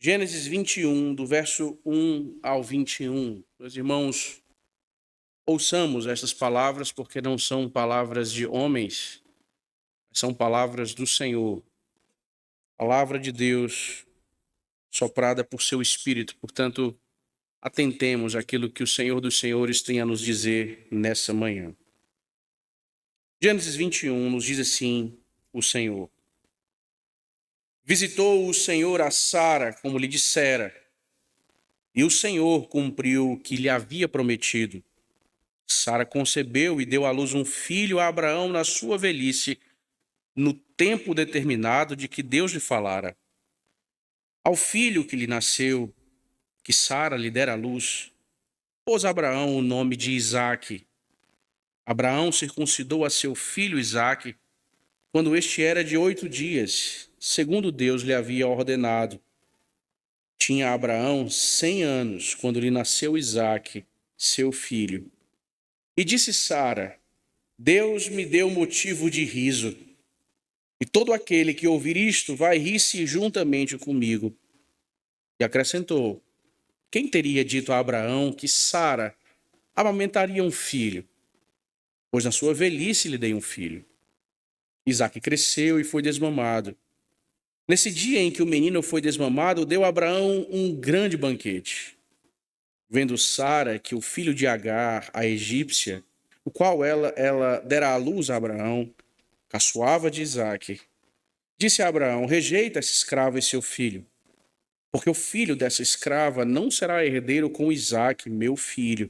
Gênesis 21, do verso 1 ao 21. Meus irmãos, ouçamos estas palavras, porque não são palavras de homens, são palavras do Senhor. Palavra de Deus, soprada por seu Espírito. Portanto, atentemos àquilo que o Senhor dos Senhores tem a nos dizer nessa manhã. Gênesis 21 nos diz assim o Senhor. Visitou o Senhor a Sara, como lhe dissera, e o Senhor cumpriu o que lhe havia prometido. Sara concebeu e deu à luz um filho a Abraão na sua velhice, no tempo determinado de que Deus lhe falara. Ao filho que lhe nasceu, que Sara lhe dera à luz, pôs Abraão o nome de Isaque. Abraão circuncidou a seu filho Isaque, quando este era de 8 dias, segundo Deus lhe havia ordenado. Tinha Abraão 100 anos, quando lhe nasceu Isaque, seu filho. E disse Sara: Deus me deu motivo de riso, e todo aquele que ouvir isto vai rir-se juntamente comigo. E acrescentou: quem teria dito a Abraão que Sara amamentaria um filho? Pois na sua velhice lhe dei um filho. Isaque cresceu e foi desmamado. Nesse dia em que o menino foi desmamado, deu a Abraão um grande banquete. Vendo Sara que o filho de Agar, a egípcia, o qual ela dera à luz a Abraão, caçoava de Isaque, disse a Abraão: rejeita essa escrava e seu filho, porque o filho dessa escrava não será herdeiro com Isaque, meu filho.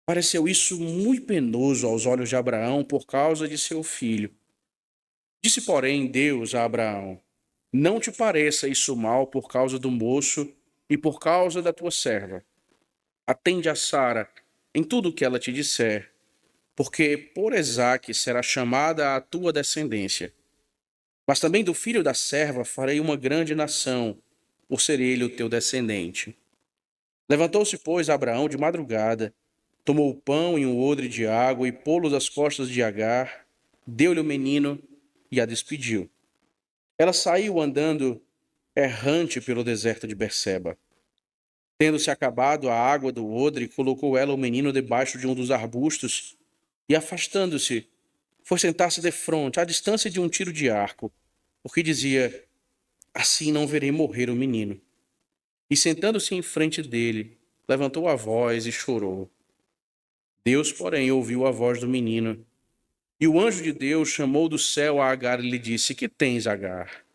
Pareceu isso muito penoso aos olhos de Abraão por causa de seu filho. Disse, porém, Deus a Abraão: não te pareça isso mal por causa do moço e por causa da tua serva. Atende a Sara em tudo o que ela te disser, porque por Isaque será chamada a tua descendência. Mas também do filho da serva farei uma grande nação, por ser ele o teu descendente. Levantou-se, pois, Abraão de madrugada, tomou o pão e um odre de água e pô-los às costas de Agar, deu-lhe o menino e a despediu. Ela saiu andando errante pelo deserto de Berseba. Tendo-se acabado a água do odre, colocou ela o menino debaixo de um dos arbustos e, afastando-se, foi sentar-se defronte, à distância de um tiro de arco, porque dizia: assim não verei morrer o menino. E sentando-se em frente dele, levantou a voz e chorou. Deus, porém, ouviu a voz do menino. E o anjo de Deus chamou do céu a Agar e lhe disse: que tens, Agar?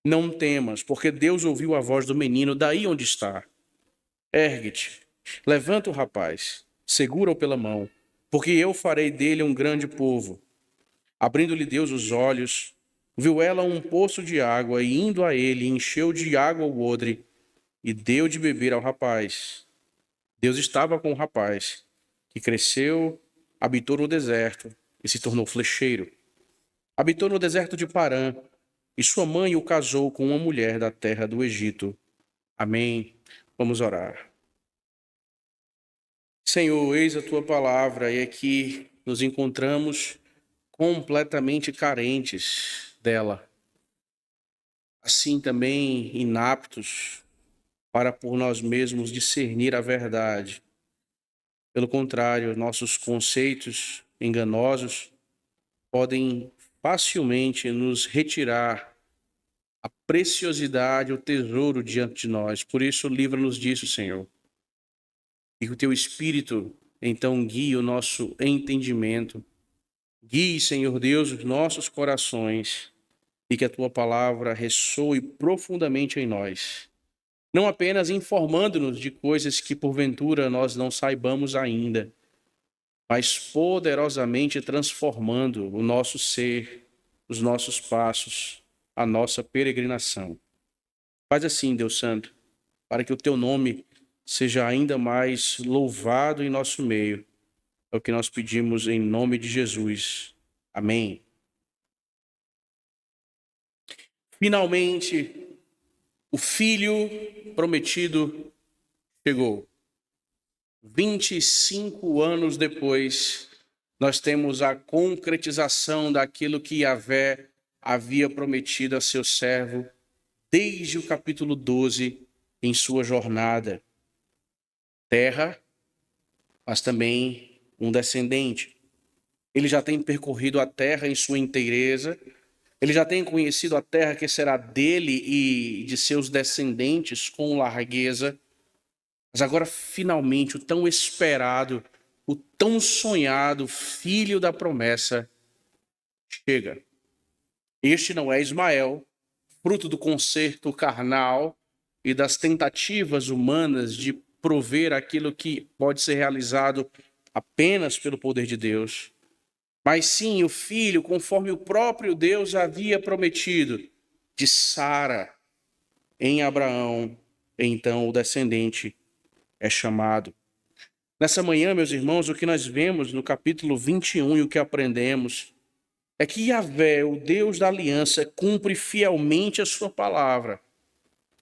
Não temas, porque Deus ouviu a voz do menino daí onde está. Ergue-te, levanta o rapaz, segura-o pela mão, porque eu farei dele um grande povo. Abrindo-lhe Deus os olhos, viu ela um poço de água, e indo a ele, encheu de água o odre, e deu de beber ao rapaz. Deus estava com o rapaz, que cresceu, habitou no deserto, e se tornou flecheiro. Habitou no deserto de Parã, e sua mãe o casou com uma mulher da terra do Egito. Amém. Vamos orar. Senhor, eis a tua palavra, e aqui nos encontramos completamente carentes dela. Assim também inaptos para por nós mesmos discernir a verdade. Pelo contrário, nossos conceitos enganosos podem facilmente nos retirar a preciosidade, o tesouro diante de nós. Por isso, livra-nos disso, Senhor. E que o teu Espírito, então, guie o nosso entendimento. Guie, Senhor Deus, os nossos corações e que a tua palavra ressoe profundamente em nós. Não apenas informando-nos de coisas que, porventura, nós não saibamos ainda, mas poderosamente transformando o nosso ser, os nossos passos, a nossa peregrinação. Faz assim, Deus Santo, para que o teu nome seja ainda mais louvado em nosso meio. É o que nós pedimos em nome de Jesus. Amém. Finalmente, o filho prometido chegou. 25 anos depois, nós temos a concretização daquilo que Yahvé havia prometido a seu servo desde o capítulo 12 em sua jornada. Terra, mas também um descendente. Ele já tem percorrido a terra em sua inteireza, ele já tem conhecido a terra que será dele e de seus descendentes com largueza, mas agora finalmente o tão esperado, o tão sonhado filho da promessa chega. Este não é Ismael, fruto do concerto carnal e das tentativas humanas de prover aquilo que pode ser realizado apenas pelo poder de Deus, mas sim o filho, conforme o próprio Deus havia prometido, de Sara em Abraão. Então o descendente é chamado. Nessa manhã, meus irmãos, o que nós vemos no capítulo 21 e o que aprendemos é que Yahvé, o Deus da aliança, cumpre fielmente a sua palavra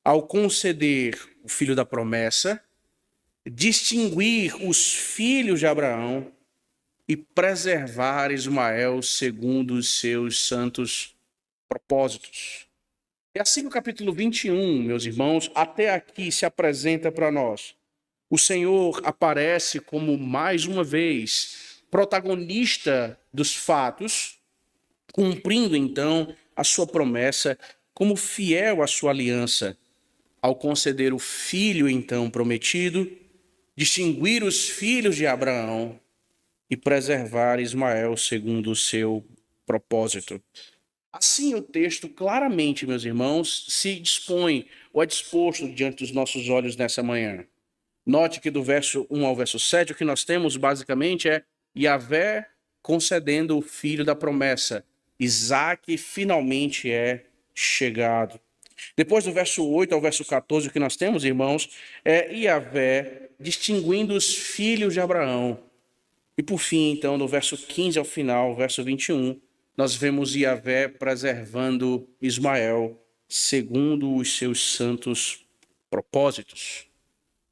ao conceder o filho da promessa, distinguir os filhos de Abraão e preservar Ismael segundo os seus santos propósitos. É assim que o capítulo 21, meus irmãos, até aqui se apresenta para nós. O Senhor aparece como, mais uma vez, protagonista dos fatos, cumprindo, então, a sua promessa, como fiel à sua aliança, ao conceder o filho, então, prometido, distinguir os filhos de Abraão e preservar Ismael segundo o seu propósito. Assim, o texto claramente, meus irmãos, se dispõe ou é disposto diante dos nossos olhos nessa manhã. Note que do verso 1 ao verso 7, o que nós temos basicamente é Yahvé concedendo o filho da promessa. Isaque finalmente é chegado. Depois do verso 8 ao verso 14, o que nós temos, irmãos, é Yahvé distinguindo os filhos de Abraão. E por fim, então, no verso 15 ao final, verso 21, nós vemos Yahvé preservando Ismael segundo os seus santos propósitos.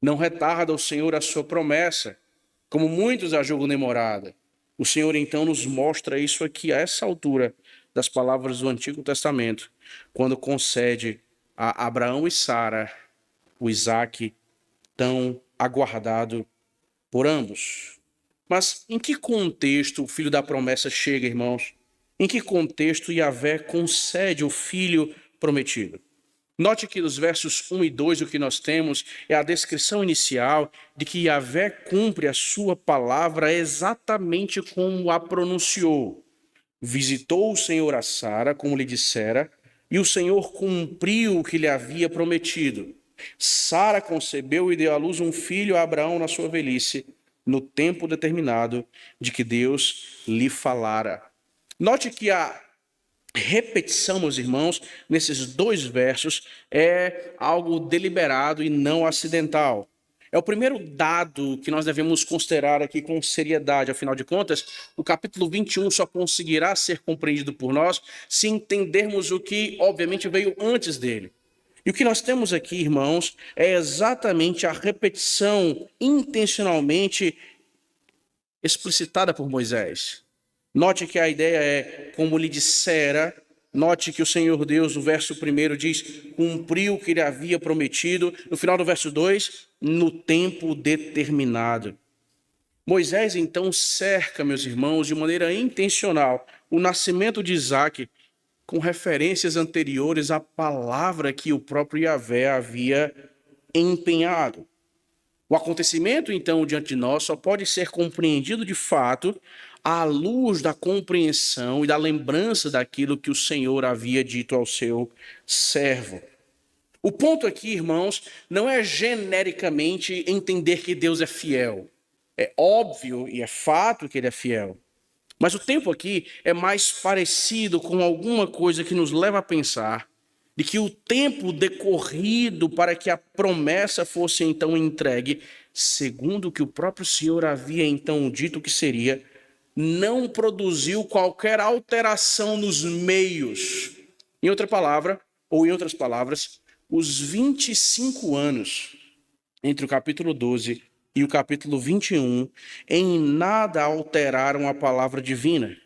Não retarda o Senhor a sua promessa, como muitos a julgam demorada. O Senhor, então, nos mostra isso aqui a essa altura das palavras do Antigo Testamento, quando concede a Abraão e Sara o Isaque tão aguardado por ambos. Mas em que contexto o filho da promessa chega, irmãos? Em que contexto Yahvé concede o filho prometido? Note que nos versos 1 e 2 o que nós temos é a descrição inicial de que Yahvé cumpre a sua palavra exatamente como a pronunciou. Visitou o Senhor a Sara, como lhe dissera, e o Senhor cumpriu o que lhe havia prometido. Sara concebeu e deu à luz um filho a Abraão na sua velhice, no tempo determinado de que Deus lhe falara. Note que a repetição, meus irmãos, nesses dois versos é algo deliberado e não acidental. É o primeiro dado que nós devemos considerar aqui com seriedade. Afinal de contas, o capítulo 21 só conseguirá ser compreendido por nós se entendermos o que, obviamente, veio antes dele. E o que nós temos aqui, irmãos, é exatamente a repetição intencionalmente explicitada por Moisés. Note que a ideia é, como lhe dissera, note que o Senhor Deus, no verso 1 diz, cumpriu o que lhe havia prometido. No final do verso 2, no tempo determinado. Moisés, então, cerca, meus irmãos, de maneira intencional, o nascimento de Isaque com referências anteriores à palavra que o próprio Yahvé havia empenhado. O acontecimento, então, diante de nós só pode ser compreendido de fato à luz da compreensão e da lembrança daquilo que o Senhor havia dito ao seu servo. O ponto aqui, irmãos, não é genericamente entender que Deus é fiel. É óbvio e é fato que ele é fiel. Mas o tempo aqui é mais parecido com alguma coisa que nos leva a pensar de que o tempo decorrido para que a promessa fosse então entregue, segundo o que o próprio Senhor havia então dito que seria, não produziu qualquer alteração nos meios. Em outra palavra, ou em outras palavras, os 25 anos entre o capítulo 12 e o capítulo 21 em nada alteraram a palavra divina.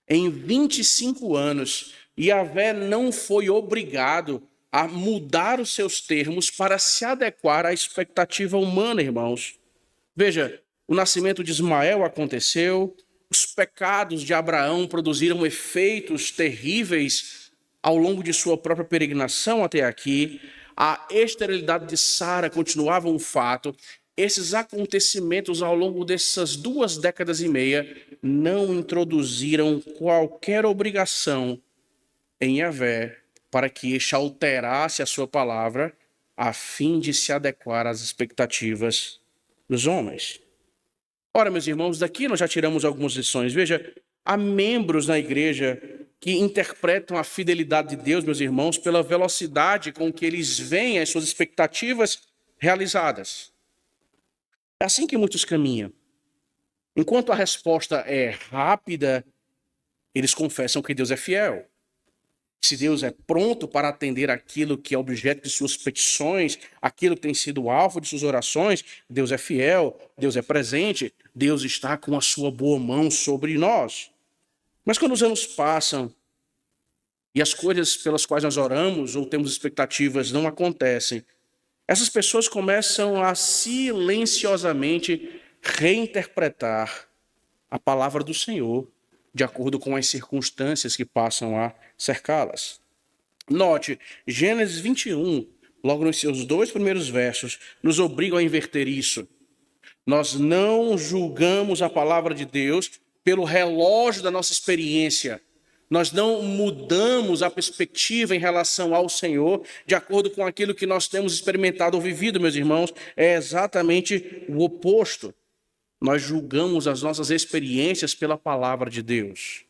Em 25 anos, Yahvé não foi obrigado a mudar os seus termos para se adequar à expectativa humana, irmãos. Veja, o nascimento de Ismael aconteceu, os pecados de Abraão produziram efeitos terríveis ao longo de sua própria peregrinação até aqui, a esterilidade de Sara continuava um fato. Esses acontecimentos ao longo dessas 2 décadas e meia não introduziram qualquer obrigação em Yahvé para que este alterasse a sua palavra a fim de se adequar às expectativas dos homens. Ora, meus irmãos, daqui nós já tiramos algumas lições. Veja, há membros na igreja que interpretam a fidelidade de Deus, meus irmãos, pela velocidade com que eles veem as suas expectativas realizadas. É assim que muitos caminham. Enquanto a resposta é rápida, eles confessam que Deus é fiel. Se Deus é pronto para atender aquilo que é objeto de suas petições, aquilo que tem sido alvo de suas orações, Deus é fiel, Deus é presente, Deus está com a sua boa mão sobre nós. Mas quando os anos passam e as coisas pelas quais nós oramos ou temos expectativas não acontecem, essas pessoas começam a silenciosamente reinterpretar a palavra do Senhor de acordo com as circunstâncias que passam a cercá-las. Note, Gênesis 21, logo nos seus 2 primeiros versos, nos obrigam a inverter isso. Nós não julgamos a palavra de Deus pelo relógio da nossa experiência. Nós não mudamos a perspectiva em relação ao Senhor de acordo com aquilo que nós temos experimentado ou vivido, meus irmãos. É exatamente o oposto. Nós julgamos as nossas experiências pela palavra de Deus.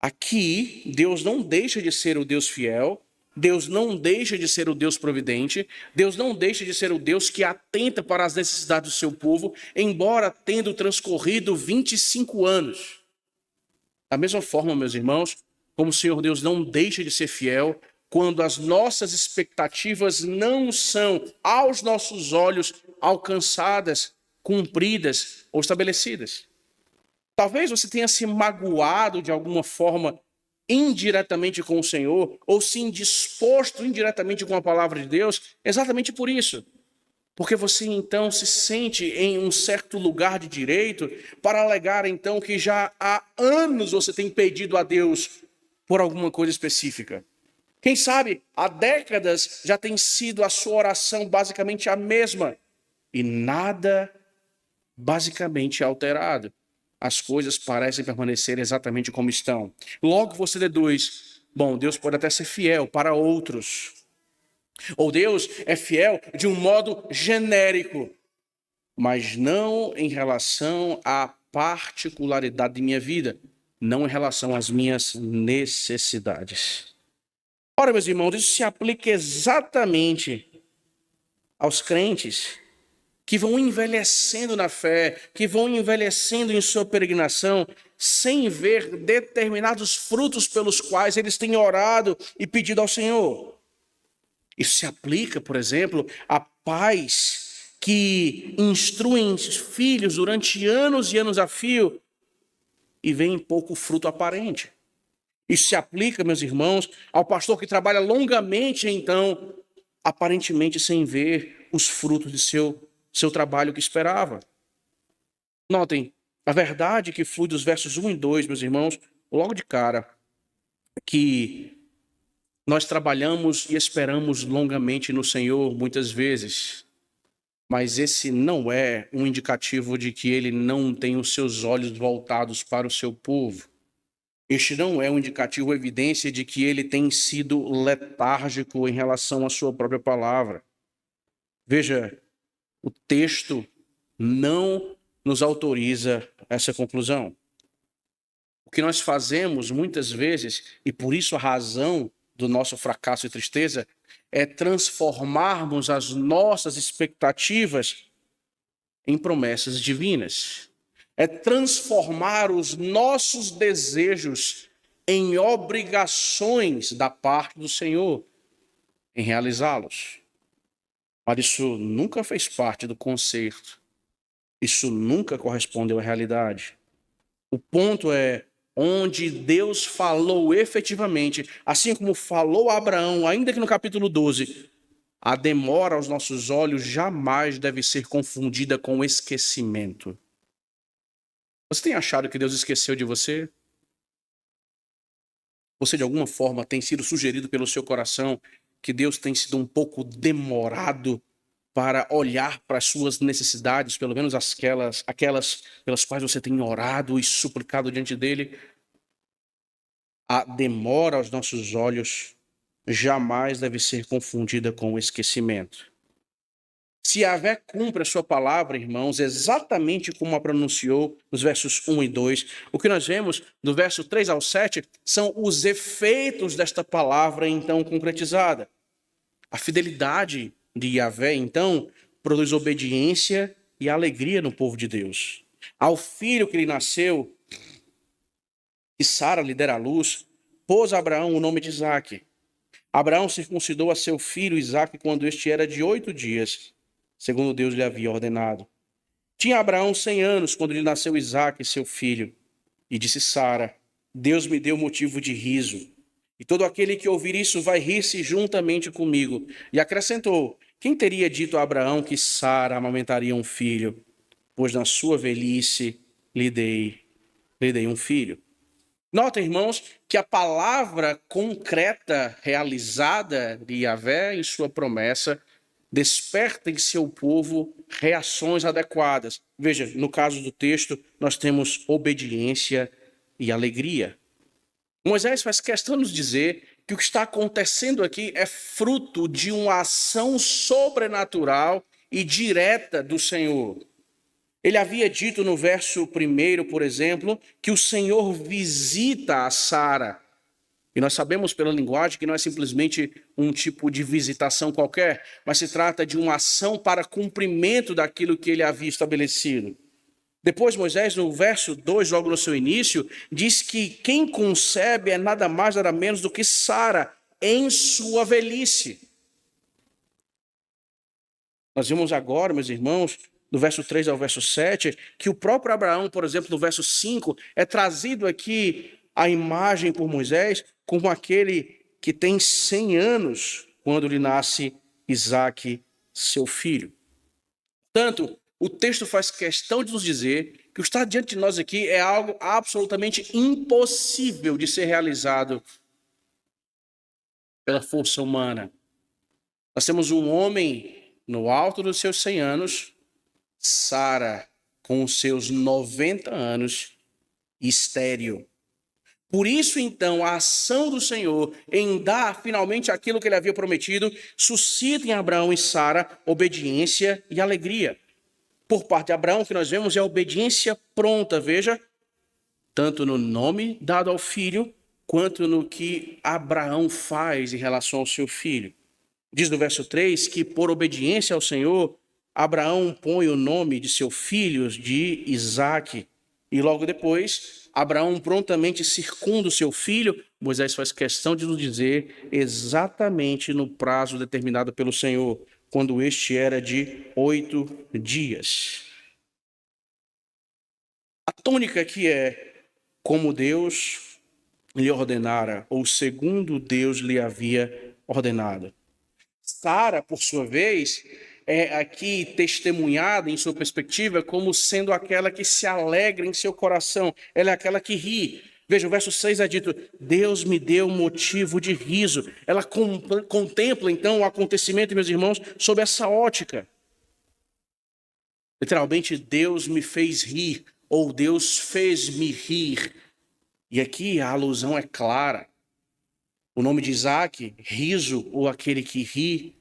Aqui, Deus não deixa de ser o Deus fiel, Deus não deixa de ser o Deus providente, Deus não deixa de ser o Deus que atenta para as necessidades do seu povo, embora tendo transcorrido 25 anos. Da mesma forma, meus irmãos, como o Senhor Deus não deixa de ser fiel, quando as nossas expectativas não são, aos nossos olhos, alcançadas, cumpridas ou estabelecidas. Talvez você tenha se magoado de alguma forma indiretamente com o Senhor ou se indisposto indiretamente com a palavra de Deus, exatamente por isso. Porque você então se sente em um certo lugar de direito para alegar então que já há anos você tem pedido a Deus por alguma coisa específica. Quem sabe há décadas já tem sido a sua oração basicamente a mesma e nada basicamente alterado. As coisas parecem permanecer exatamente como estão. Logo você deduz, bom, Deus pode até ser fiel para outros. Ou Deus é fiel de um modo genérico, mas não em relação à particularidade de minha vida, não em relação às minhas necessidades. Ora, meus irmãos, isso se aplica exatamente aos crentes que vão envelhecendo na fé, que vão envelhecendo em sua peregrinação, sem ver determinados frutos pelos quais eles têm orado e pedido ao Senhor. Isso se aplica, por exemplo, a pais que instruem filhos durante anos e anos a fio e veem pouco fruto aparente. Isso se aplica, meus irmãos, ao pastor que trabalha longamente, então, aparentemente sem ver os frutos de seu trabalho que esperava. Notem, a verdade que flui dos versos 1 e 2, meus irmãos, logo de cara, que nós trabalhamos e esperamos longamente no Senhor muitas vezes, mas esse não é um indicativo de que ele não tem os seus olhos voltados para o seu povo. Este não é um indicativo, evidência de que ele tem sido letárgico em relação à sua própria palavra. Veja, o texto não nos autoriza essa conclusão. O que nós fazemos muitas vezes, e por isso a razão do nosso fracasso e tristeza, é transformarmos as nossas expectativas em promessas divinas. É transformar os nossos desejos em obrigações da parte do Senhor, em realizá-los. Mas isso nunca fez parte do concerto. Isso nunca correspondeu à realidade. O ponto é onde Deus falou efetivamente, assim como falou a Abraão, ainda que no capítulo 12, a demora aos nossos olhos jamais deve ser confundida com esquecimento. Você tem achado que Deus esqueceu de você? Você, de alguma forma, tem sido sugerido pelo seu coração que Deus tem sido um pouco demorado para olhar para as suas necessidades, pelo menos aquelas pelas quais você tem orado e suplicado diante dele? A demora aos nossos olhos jamais deve ser confundida com o esquecimento. Se Yahvé cumpre a sua palavra, irmãos, exatamente como a pronunciou nos versos 1 e 2, o que nós vemos do verso 3 ao 7 são os efeitos desta palavra então concretizada. A fidelidade de Yahvé, então, produz obediência e alegria no povo de Deus. Ao filho que lhe nasceu, que Sara lhe dera à luz, pôs a Abraão o nome de Isaque. Abraão circuncidou a seu filho Isaque quando este era de 8 dias, segundo Deus lhe havia ordenado. Tinha Abraão 100 anos quando lhe nasceu Isaque, seu filho. E disse Sara: Deus me deu motivo de riso. E todo aquele que ouvir isso vai rir-se juntamente comigo. E acrescentou: quem teria dito a Abraão que Sara amamentaria um filho? Pois na sua velhice lhe dei um filho. Nota, irmãos, que a palavra concreta realizada de Yahvé em sua promessa desperta em seu povo reações adequadas. Veja, no caso do texto, nós temos obediência e alegria. Moisés faz questão de nos dizer que o que está acontecendo aqui é fruto de uma ação sobrenatural e direta do Senhor. Ele havia dito no verso 1, por exemplo, que o Senhor visita a Sara. E nós sabemos pela linguagem que não é simplesmente um tipo de visitação qualquer, mas se trata de uma ação para cumprimento daquilo que ele havia estabelecido. Depois, Moisés, no verso 2, logo no seu início, diz que quem concebe é nada mais, nada menos do que Sara, em sua velhice. Nós vimos agora, meus irmãos, do verso 3 ao verso 7, que o próprio Abraão, por exemplo, no verso 5, é trazido aqui a imagem por Moisés como aquele que tem 100 anos quando lhe nasce Isaque, seu filho. Portanto, o texto faz questão de nos dizer que o que está diante de nós aqui é algo absolutamente impossível de ser realizado pela força humana. Nós temos um homem no alto dos seus 100 anos, Sara com os seus 90 anos, estéril. Por isso, então, a ação do Senhor em dar finalmente aquilo que ele havia prometido suscita em Abraão e Sara obediência e alegria. Por parte de Abraão, o que nós vemos é a obediência pronta, veja, tanto no nome dado ao filho, quanto no que Abraão faz em relação ao seu filho. Diz no verso 3 que, por obediência ao Senhor, Abraão põe o nome de seu filho de Isaque. E logo depois, Abraão prontamente circunda o seu filho. Moisés faz questão de nos dizer exatamente no prazo determinado pelo Senhor, quando este era de 8 dias. A tônica aqui é como Deus lhe ordenara, ou segundo Deus lhe havia ordenado. Sara, por sua vez, é aqui testemunhada em sua perspectiva como sendo aquela que se alegra em seu coração. Ela é aquela que ri. Veja, o verso 6 é dito: Deus me deu motivo de riso. Ela contempla, então, o acontecimento, meus irmãos, sob essa ótica. Literalmente, Deus me fez rir, ou Deus fez-me rir. E aqui a alusão é clara. O nome de Isaque, riso, ou aquele que ri,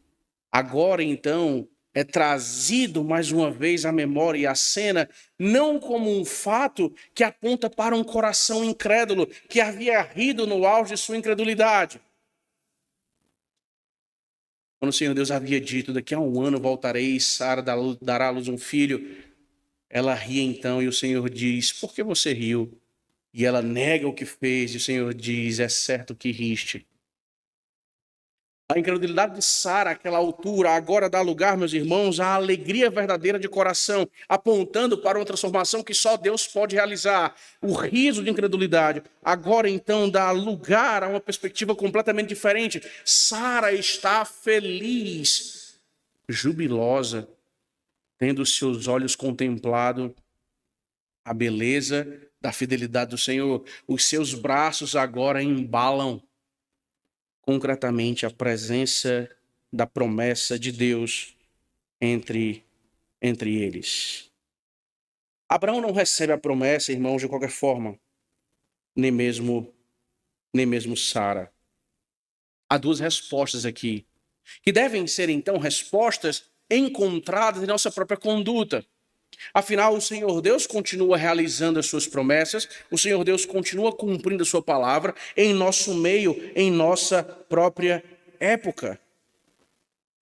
agora então é trazido mais uma vez à memória e à cena, não como um fato que aponta para um coração incrédulo que havia rido no auge de sua incredulidade. Quando o Senhor Deus havia dito: daqui a 1 ano voltarei e Sara dará à luz um filho, ela ri então e o Senhor diz: por que você riu? E ela nega o que fez e o Senhor diz: é certo que riste. A incredulidade de Sara, àquela altura, agora dá lugar, meus irmãos, à alegria verdadeira de coração, apontando para uma transformação que só Deus pode realizar. O riso de incredulidade, agora então dá lugar a uma perspectiva completamente diferente. Sara está feliz, jubilosa, tendo seus olhos contemplado a beleza da fidelidade do Senhor. Os seus braços agora embalam concretamente a presença da promessa de Deus entre eles. Abraão não recebe a promessa, irmãos, de qualquer forma, nem mesmo Sara. Há duas respostas aqui, que devem ser, então, respostas encontradas em nossa própria conduta. Afinal, o Senhor Deus continua realizando as suas promessas, o Senhor Deus continua cumprindo a sua palavra em nosso meio, em nossa própria época.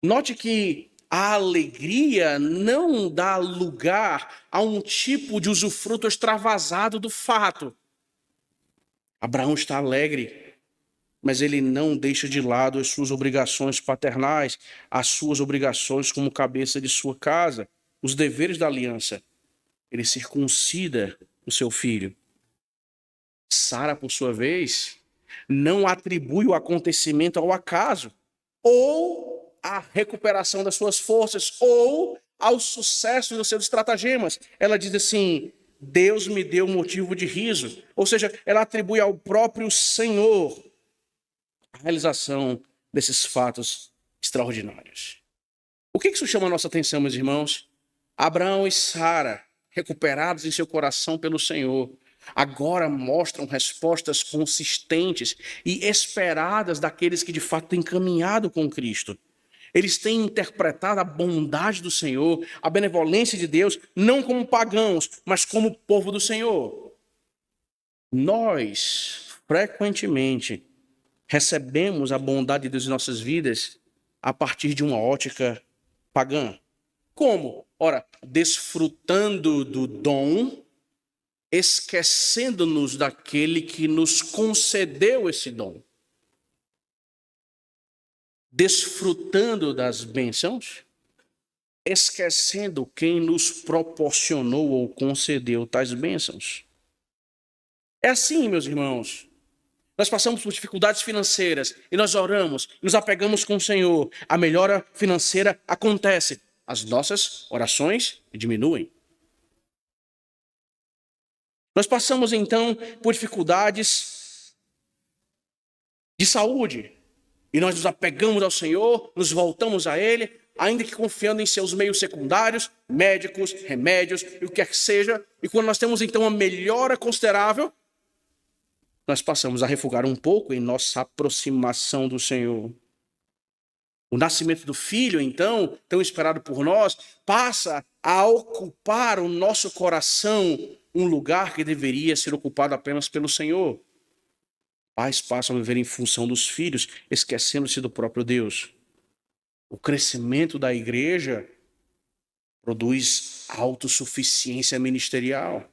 Note que a alegria não dá lugar a um tipo de usufruto extravasado do fato. Abraão está alegre, mas ele não deixa de lado as suas obrigações paternais, as suas obrigações como cabeça de sua casa, os deveres da aliança. Ele circuncida o seu filho. Sara, por sua vez, não atribui o acontecimento ao acaso, ou à recuperação das suas forças, ou ao sucesso dos seus estratagemas. Ela diz assim: Deus me deu motivo de riso. Ou seja, ela atribui ao próprio Senhor a realização desses fatos extraordinários. O que isso chama a nossa atenção, meus irmãos? Abraão e Sara, recuperados em seu coração pelo Senhor, agora mostram respostas consistentes e esperadas daqueles que de fato têm caminhado com Cristo. Eles têm interpretado a bondade do Senhor, a benevolência de Deus, não como pagãos, mas como povo do Senhor. Nós, frequentemente, recebemos a bondade de Deus em nossas vidas a partir de uma ótica pagã. Como? Ora, desfrutando do dom, esquecendo-nos daquele que nos concedeu esse dom. Desfrutando das bênçãos, esquecendo quem nos proporcionou ou concedeu tais bênçãos. É assim, meus irmãos. Nós passamos por dificuldades financeiras e nós oramos, nos apegamos com o Senhor. A melhora financeira acontece. As nossas orações diminuem. Nós passamos, então, por dificuldades de saúde. E nós nos apegamos ao Senhor, nos voltamos a Ele, ainda que confiando em seus meios secundários, médicos, remédios, e o que quer que seja. E quando nós temos, então, uma melhora considerável, nós passamos a refugar um pouco em nossa aproximação do Senhor. O nascimento do filho, então, tão esperado por nós, passa a ocupar o nosso coração, um lugar que deveria ser ocupado apenas pelo Senhor. Pais passam a viver em função dos filhos, esquecendo-se do próprio Deus. O crescimento da igreja produz autossuficiência ministerial.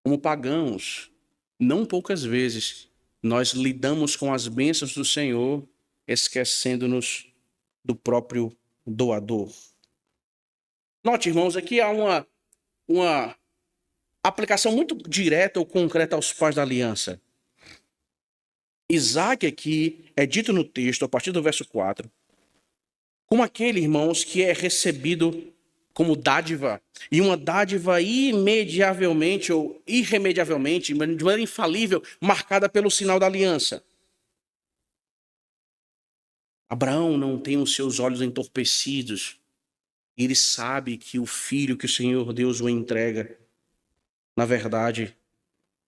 Como pagãos, não poucas vezes, nós lidamos com as bênçãos do Senhor, esquecendo-nos do próprio doador. Note, irmãos, aqui há uma aplicação muito direta ou concreta aos pais da aliança. Isaac aqui é dito no texto, a partir do verso 4, como aquele, irmãos, que é recebido como dádiva, e uma dádiva imediavelmente ou irremediavelmente, de maneira infalível, marcada pelo sinal da aliança. Abraão não tem os seus olhos entorpecidos. Ele sabe que o filho que o Senhor Deus o entrega, na verdade,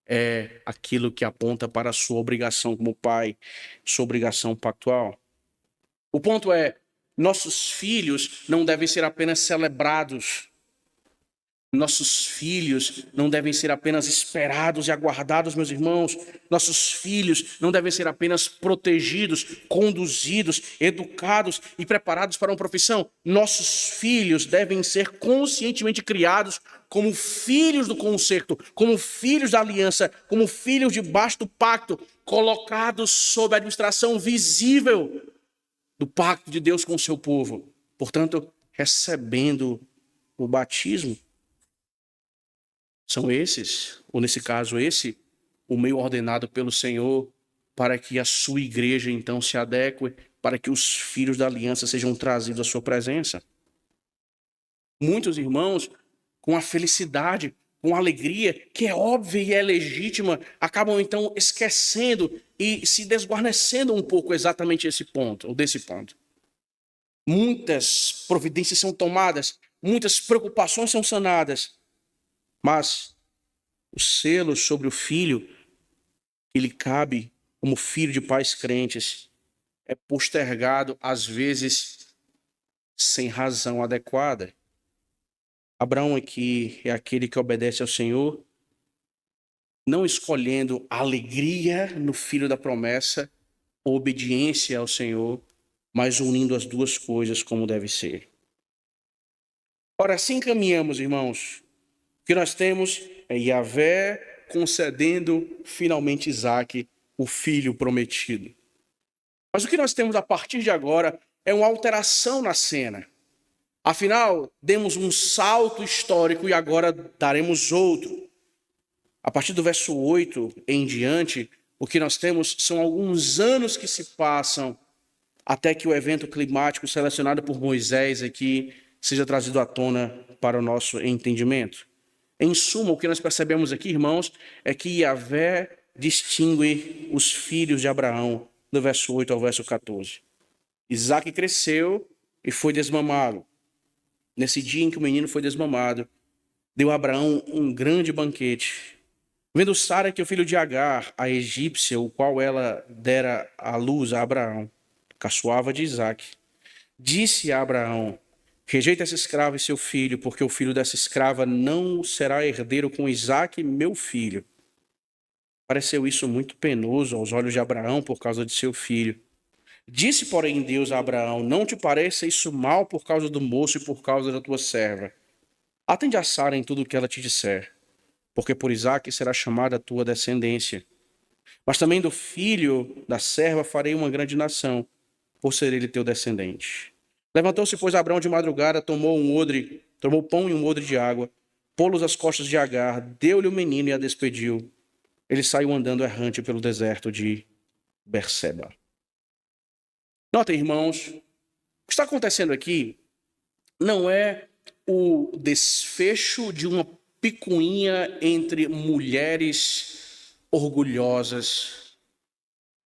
é aquilo que aponta para a sua obrigação como pai, sua obrigação pactual. O ponto é, nossos filhos não devem ser apenas celebrados. Nossos filhos não devem ser apenas esperados e aguardados, meus irmãos. Nossos filhos não devem ser apenas protegidos, conduzidos, educados e preparados para uma profissão. Nossos filhos devem ser conscientemente criados como filhos do concerto, como filhos da aliança, como filhos debaixo do pacto, colocados sob a administração visível do pacto de Deus com o seu povo. Portanto, recebendo o batismo. São esses, ou nesse caso esse, o meio ordenado pelo Senhor para que a sua igreja então se adeque, para que os filhos da aliança sejam trazidos à sua presença. Muitos irmãos, com a felicidade, com a alegria, que é óbvia e é legítima, acabam então esquecendo e se desguarnecendo um pouco exatamente esse ponto, ou desse ponto. Muitas providências são tomadas, muitas preocupações são sanadas, mas o selo sobre o filho que lhe cabe como filho de pais crentes é postergado, às vezes, sem razão adequada. Abraão aqui é aquele que obedece ao Senhor, não escolhendo a alegria no filho da promessa, a obediência ao Senhor, mas unindo as duas coisas como deve ser. Ora, assim caminhamos, irmãos. O que nós temos é Yahvé concedendo finalmente Isaque, o filho prometido. Mas o que nós temos a partir de agora é uma alteração na cena. Afinal, demos um salto histórico e agora daremos outro. A partir do verso 8 em diante, o que nós temos são alguns anos que se passam até que o evento climático selecionado por Moisés aqui seja trazido à tona para o nosso entendimento. Em suma, o que nós percebemos aqui, irmãos, é que Yahvé distingue os filhos de Abraão, do verso 8 ao verso 14. Isaque cresceu e foi desmamado. Nesse dia em que o menino foi desmamado, deu a Abraão um grande banquete. Vendo Sara que o filho de Agar, a egípcia, o qual ela dera à luz a Abraão, caçoava de Isaque, disse a Abraão: rejeita essa escrava e seu filho, porque o filho dessa escrava não será herdeiro com Isaque, meu filho. Pareceu isso muito penoso aos olhos de Abraão por causa de seu filho. Disse, porém, Deus a Abraão: não te pareça isso mal por causa do moço e por causa da tua serva. Atende a Sara em tudo o que ela te disser, porque por Isaque será chamada a tua descendência. Mas também do filho da serva farei uma grande nação, por ser ele teu descendente. Levantou-se, pois, Abraão de madrugada, tomou pão e um odre de água, pô-los às costas de Agar, deu-lhe o menino e a despediu. Ele saiu andando errante pelo deserto de Berseba. Notem, irmãos, o que está acontecendo aqui não é o desfecho de uma picuinha entre mulheres orgulhosas.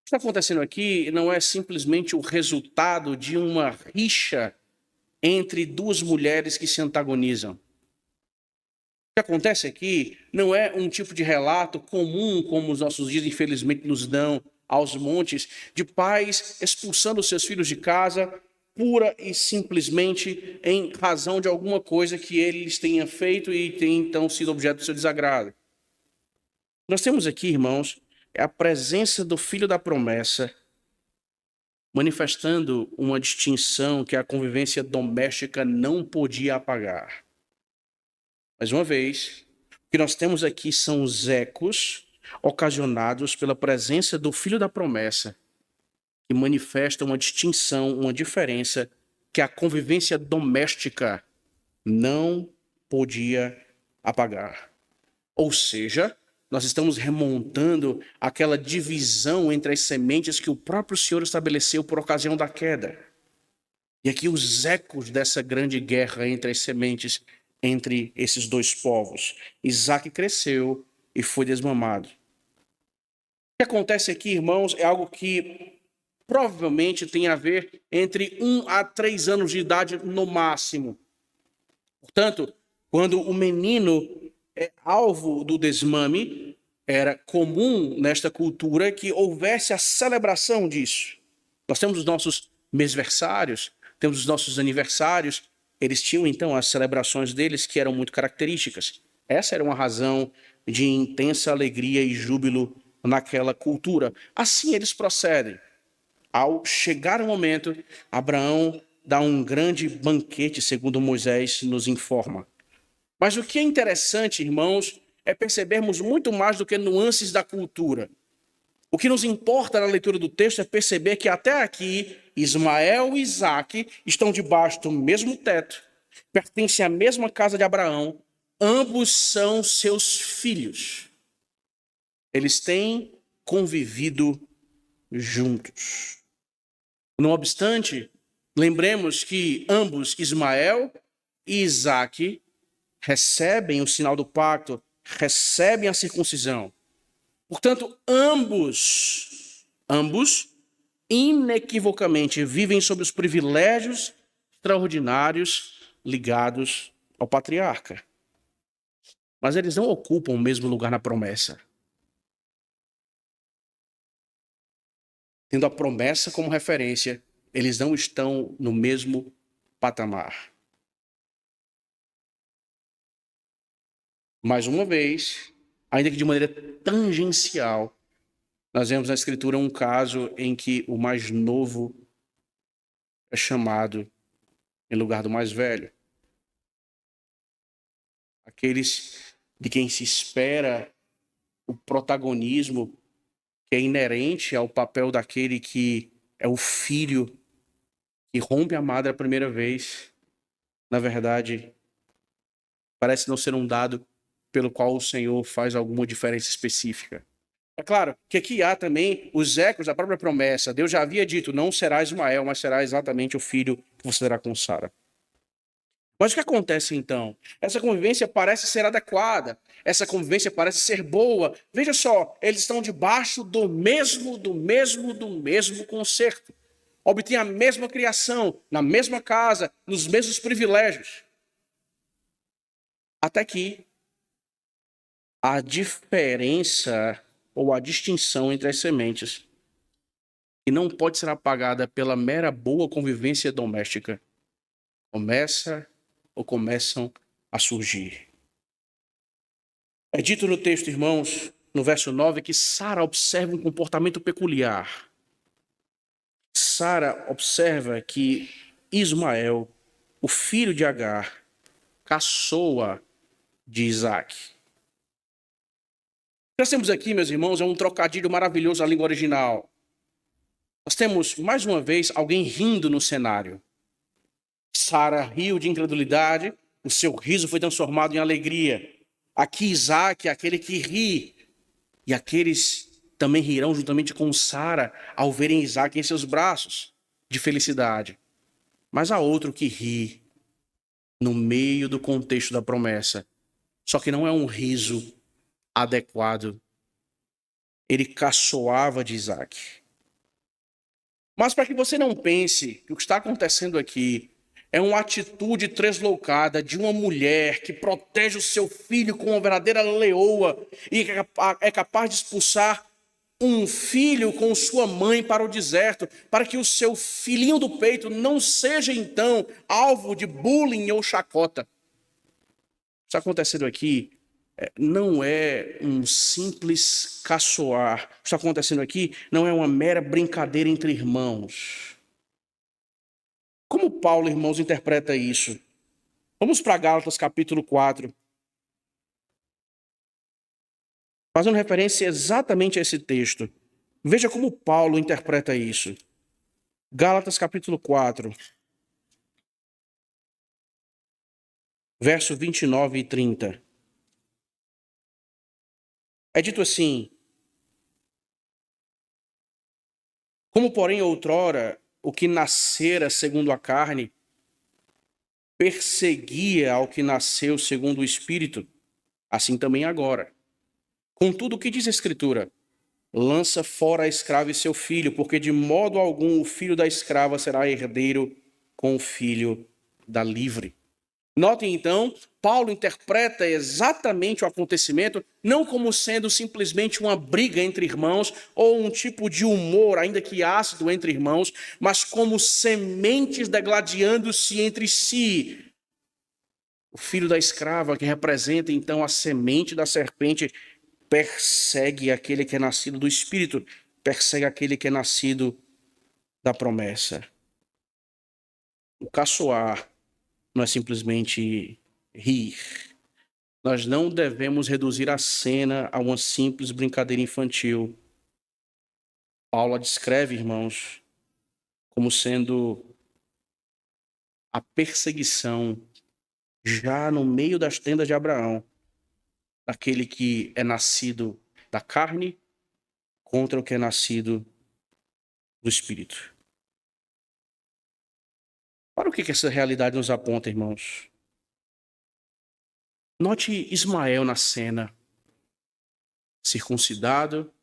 O que está acontecendo aqui não é simplesmente o resultado de uma rixa entre duas mulheres que se antagonizam. O que acontece aqui não é um tipo de relato comum, como os nossos dias infelizmente nos dão aos montes, de pais expulsando seus filhos de casa, pura e simplesmente em razão de alguma coisa que eles tenham feito e tenham então sido objeto do seu desagrado. Nós temos aqui, irmãos, é a presença do filho da promessa, manifestando uma distinção que a convivência doméstica não podia apagar. Mais uma vez, o que nós temos aqui são os ecos ocasionados pela presença do filho da promessa, que manifesta uma distinção, uma diferença que a convivência doméstica não podia apagar. Ou seja, nós estamos remontando aquela divisão entre as sementes que o próprio Senhor estabeleceu por ocasião da queda. E aqui os ecos dessa grande guerra entre as sementes, entre esses dois povos. Isaque cresceu e foi desmamado. O que acontece aqui, irmãos, é algo que provavelmente tem a ver entre 1 a 3 anos de idade no máximo. Portanto, quando o menino é alvo do desmame, era comum nesta cultura que houvesse a celebração disso. Nós temos os nossos mêsversários, temos os nossos aniversários, eles tinham então as celebrações deles que eram muito características. Essa era uma razão de intensa alegria e júbilo naquela cultura. Assim eles procedem. Ao chegar o momento, Abraão dá um grande banquete, segundo Moisés nos informa. Mas o que é interessante, irmãos, é percebermos muito mais do que nuances da cultura. O que nos importa na leitura do texto é perceber que até aqui Ismael e Isaque estão debaixo do mesmo teto, pertencem à mesma casa de Abraão, ambos são seus filhos. Eles têm convivido juntos. Não obstante, lembremos que ambos, Ismael e Isaque, recebem o sinal do pacto, recebem a circuncisão. Portanto, ambos, inequivocamente vivem sob os privilégios extraordinários ligados ao patriarca. Mas eles não ocupam o mesmo lugar na promessa. Tendo a promessa como referência, eles não estão no mesmo patamar. Mais uma vez, ainda que de maneira tangencial, nós vemos na Escritura um caso em que o mais novo é chamado em lugar do mais velho. Aqueles de quem se espera o protagonismo que é inerente ao papel daquele que é o filho que rompe a madre a primeira vez, na verdade, parece não ser um dado pelo qual o Senhor faz alguma diferença específica. É claro que aqui há também os ecos da própria promessa. Deus já havia dito, não será Ismael, mas será exatamente o filho que você terá com Sara. Mas o que acontece então? Essa convivência parece ser adequada, essa convivência parece ser boa. Veja só, eles estão debaixo do mesmo concerto. Obtêm a mesma criação, na mesma casa, nos mesmos privilégios. Até que a diferença ou a distinção entre as sementes, que não pode ser apagada pela mera boa convivência doméstica, começam a surgir. É dito no texto, irmãos, no verso 9, que Sara observa um comportamento peculiar. Sara observa que Ismael, o filho de Agar, caçoa de Isaque. Nós temos aqui, meus irmãos, é um trocadilho maravilhoso na língua original. Nós temos, mais uma vez, alguém rindo no cenário. Sara riu de incredulidade, o seu riso foi transformado em alegria. Aqui Isaque é aquele que ri, e aqueles também rirão juntamente com Sara ao verem Isaque em seus braços, de felicidade. Mas há outro que ri no meio do contexto da promessa, só que não é um riso adequado. Ele caçoava de Isaque. Mas para que você não pense que o que está acontecendo aqui é uma atitude tresloucada de uma mulher que protege o seu filho com uma verdadeira leoa e é capaz de expulsar um filho com sua mãe para o deserto, para que o seu filhinho do peito não seja, então, alvo de bullying ou chacota. O que está acontecendo aqui não é um simples caçoar. O que está acontecendo aqui não é uma mera brincadeira entre irmãos. Como Paulo, irmãos, interpreta isso? Vamos para Gálatas capítulo 4. Fazendo referência exatamente a esse texto. Veja como Paulo interpreta isso. Gálatas capítulo 4. Verso 29 e 30. É dito assim: como, porém, outrora, o que nascera segundo a carne perseguia ao que nasceu segundo o Espírito, assim também agora. Contudo, o que diz a Escritura? Lança fora a escrava e seu filho, porque de modo algum o filho da escrava será herdeiro com o filho da livre. Notem, então, Paulo interpreta exatamente o acontecimento não como sendo simplesmente uma briga entre irmãos ou um tipo de humor, ainda que ácido, entre irmãos, mas como sementes degladiando-se entre si. O filho da escrava, que representa, então, a semente da serpente, persegue aquele que é nascido do Espírito, persegue aquele que é nascido da promessa. O caçoar não é simplesmente rir. Nós não devemos reduzir a cena a uma simples brincadeira infantil. Paulo a descreve, irmãos, como sendo a perseguição já no meio das tendas de Abraão, daquele que é nascido da carne contra o que é nascido do Espírito. Para o que essa realidade nos aponta, irmãos? Note Ismael na cena, circuncidado,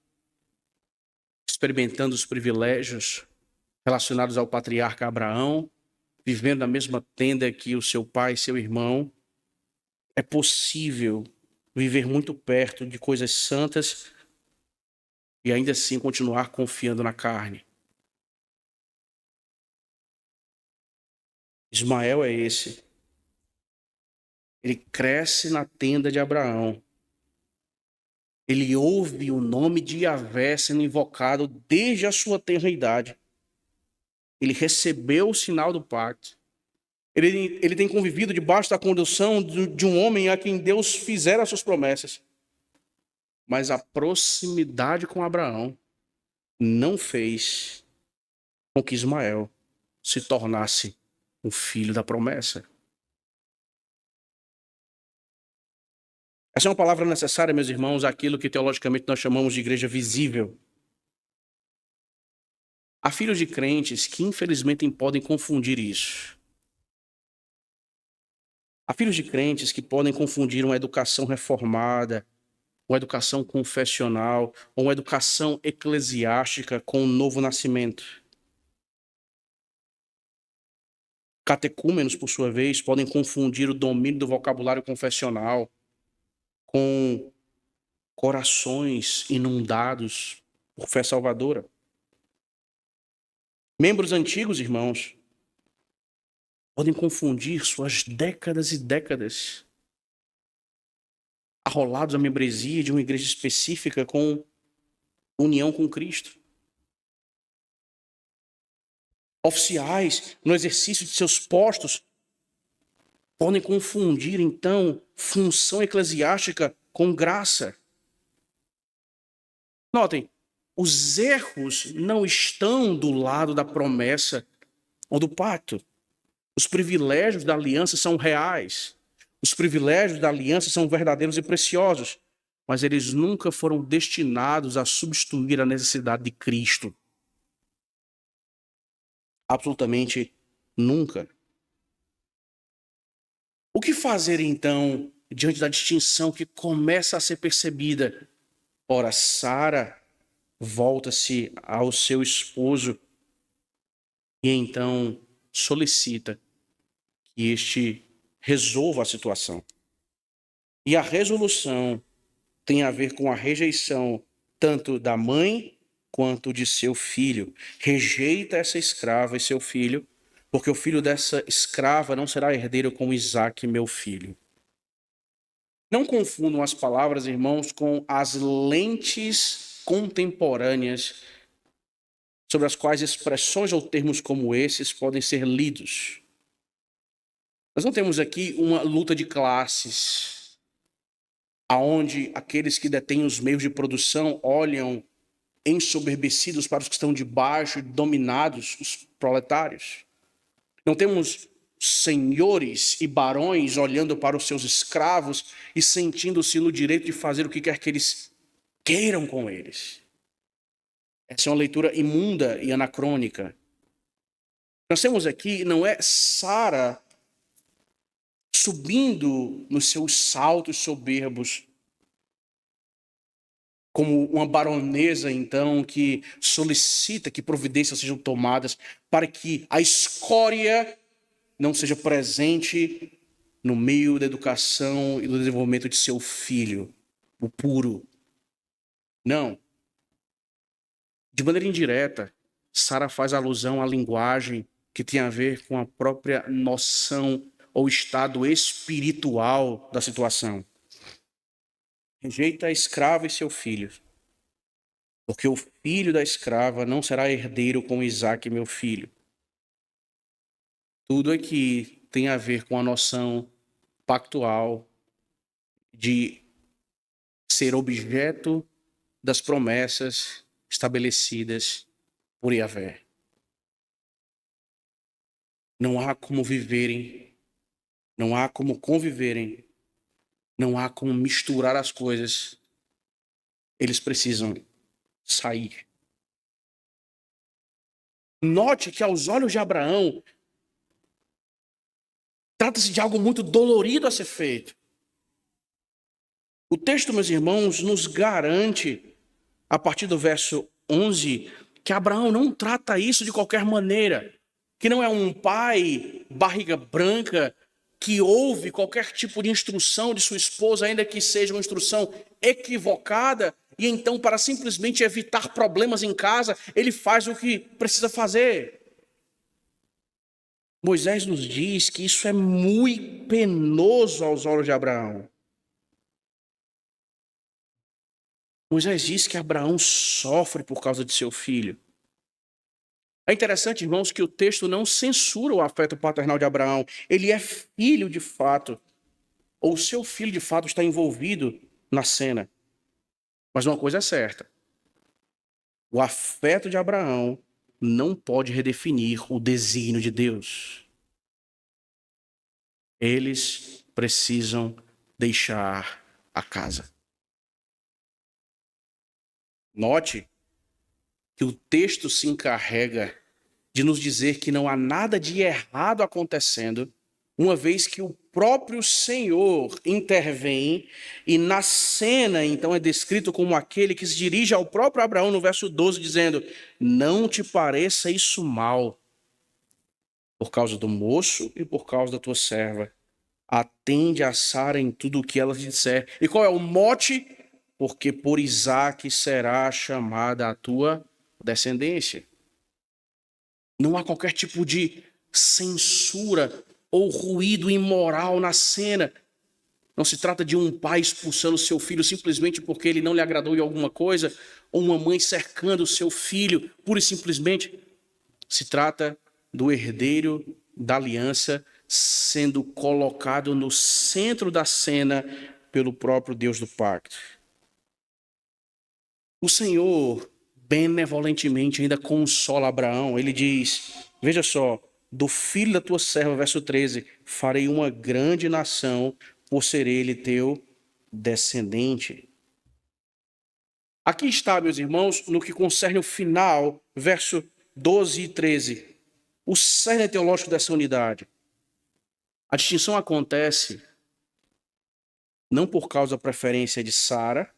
experimentando os privilégios relacionados ao patriarca Abraão, vivendo na mesma tenda que o seu pai e seu irmão. É possível viver muito perto de coisas santas e ainda assim continuar confiando na carne. Ismael é esse. Ele cresce na tenda de Abraão. Ele ouve o nome de Yahvé sendo invocado desde a sua tenra idade. Ele recebeu o sinal do pacto. Ele tem convivido debaixo da condução de um homem a quem Deus fizera as suas promessas. Mas a proximidade com Abraão não fez com que Ismael se tornasse um filho da promessa. Essa é uma palavra necessária, meus irmãos, àquilo que teologicamente nós chamamos de igreja visível. Há filhos de crentes que infelizmente podem confundir isso. Há filhos de crentes que podem confundir uma educação reformada, uma educação confessional, ou uma educação eclesiástica com um novo nascimento. Catecúmenos, por sua vez, podem confundir o domínio do vocabulário confessional com corações inundados por fé salvadora. Membros antigos, irmãos, podem confundir suas décadas e décadas arrolados à membresia de uma igreja específica com união com Cristo. Oficiais, no exercício de seus postos, podem confundir, então, função eclesiástica com graça. Notem, os erros não estão do lado da promessa ou do pacto. Os privilégios da aliança são reais. Os privilégios da aliança são verdadeiros e preciosos, mas eles nunca foram destinados a substituir a necessidade de Cristo. Absolutamente nunca. O que fazer, então, diante da distinção que começa a ser percebida? Ora, Sara volta-se ao seu esposo e então solicita que este resolva a situação. E a resolução tem a ver com a rejeição tanto da mãe quanto de seu filho. Rejeita essa escrava e seu filho, porque o filho dessa escrava não será herdeiro com Isaque, meu filho. Não confundam as palavras, irmãos, com as lentes contemporâneas sobre as quais expressões ou termos como esses podem ser lidos. Nós não temos aqui uma luta de classes, aonde aqueles que detêm os meios de produção olham ensoberbecidos para os que estão debaixo e dominados, os proletários. Não temos senhores e barões olhando para os seus escravos e sentindo-se no direito de fazer o que quer que eles queiram com eles. Essa é uma leitura imunda e anacrônica. Nós temos aqui, não é Sara subindo nos seus saltos soberbos, como uma baronesa, então, que solicita que providências sejam tomadas para que a escória não seja presente no meio da educação e do desenvolvimento de seu filho, o puro. Não. De maneira indireta, Sara faz alusão à linguagem que tem a ver com a própria noção ou estado espiritual da situação. Rejeita a escrava e seu filho, porque o filho da escrava não será herdeiro com Isaque, meu filho. Tudo aqui tem a ver com a noção pactual de ser objeto das promessas estabelecidas por Yahvé. Não há como viverem, não há como conviverem, não há como misturar as coisas. Eles precisam sair. Note que aos olhos de Abraão, trata-se de algo muito dolorido a ser feito. O texto, meus irmãos, nos garante, a partir do verso 11, que Abraão não trata isso de qualquer maneira, que não é um pai barriga branca que ouve qualquer tipo de instrução de sua esposa, ainda que seja uma instrução equivocada, e então, para simplesmente evitar problemas em casa, ele faz o que precisa fazer. Moisés nos diz que isso é muito penoso aos olhos de Abraão. Moisés diz que Abraão sofre por causa de seu filho. É interessante, irmãos, que o texto não censura o afeto paternal de Abraão. Ele é filho de fato, ou seu filho de fato está envolvido na cena. Mas uma coisa é certa: o afeto de Abraão não pode redefinir o desígnio de Deus. Eles precisam deixar a casa. Note que o texto se encarrega de nos dizer que não há nada de errado acontecendo, uma vez que o próprio Senhor intervém, e na cena, então, é descrito como aquele que se dirige ao próprio Abraão no verso 12, dizendo: não te pareça isso mal, por causa do moço e por causa da tua serva. Atende a Sara em tudo o que ela te disser. E qual é o mote? Porque por Isaque será chamada a tua descendência. Não há qualquer tipo de censura ou ruído imoral na cena. Não se trata de um pai expulsando seu filho simplesmente porque ele não lhe agradou em alguma coisa, ou uma mãe cercando o seu filho pura e simplesmente. Se trata do herdeiro da aliança sendo colocado no centro da cena pelo próprio Deus do pacto. O Senhor benevolentemente ainda consola Abraão. Ele diz, veja só, do filho da tua serva, verso 13, farei uma grande nação, por ser ele teu descendente. Aqui está, meus irmãos, no que concerne o final, verso 12 e 13, o cerne teológico dessa unidade. A distinção acontece não por causa da preferência de Sara,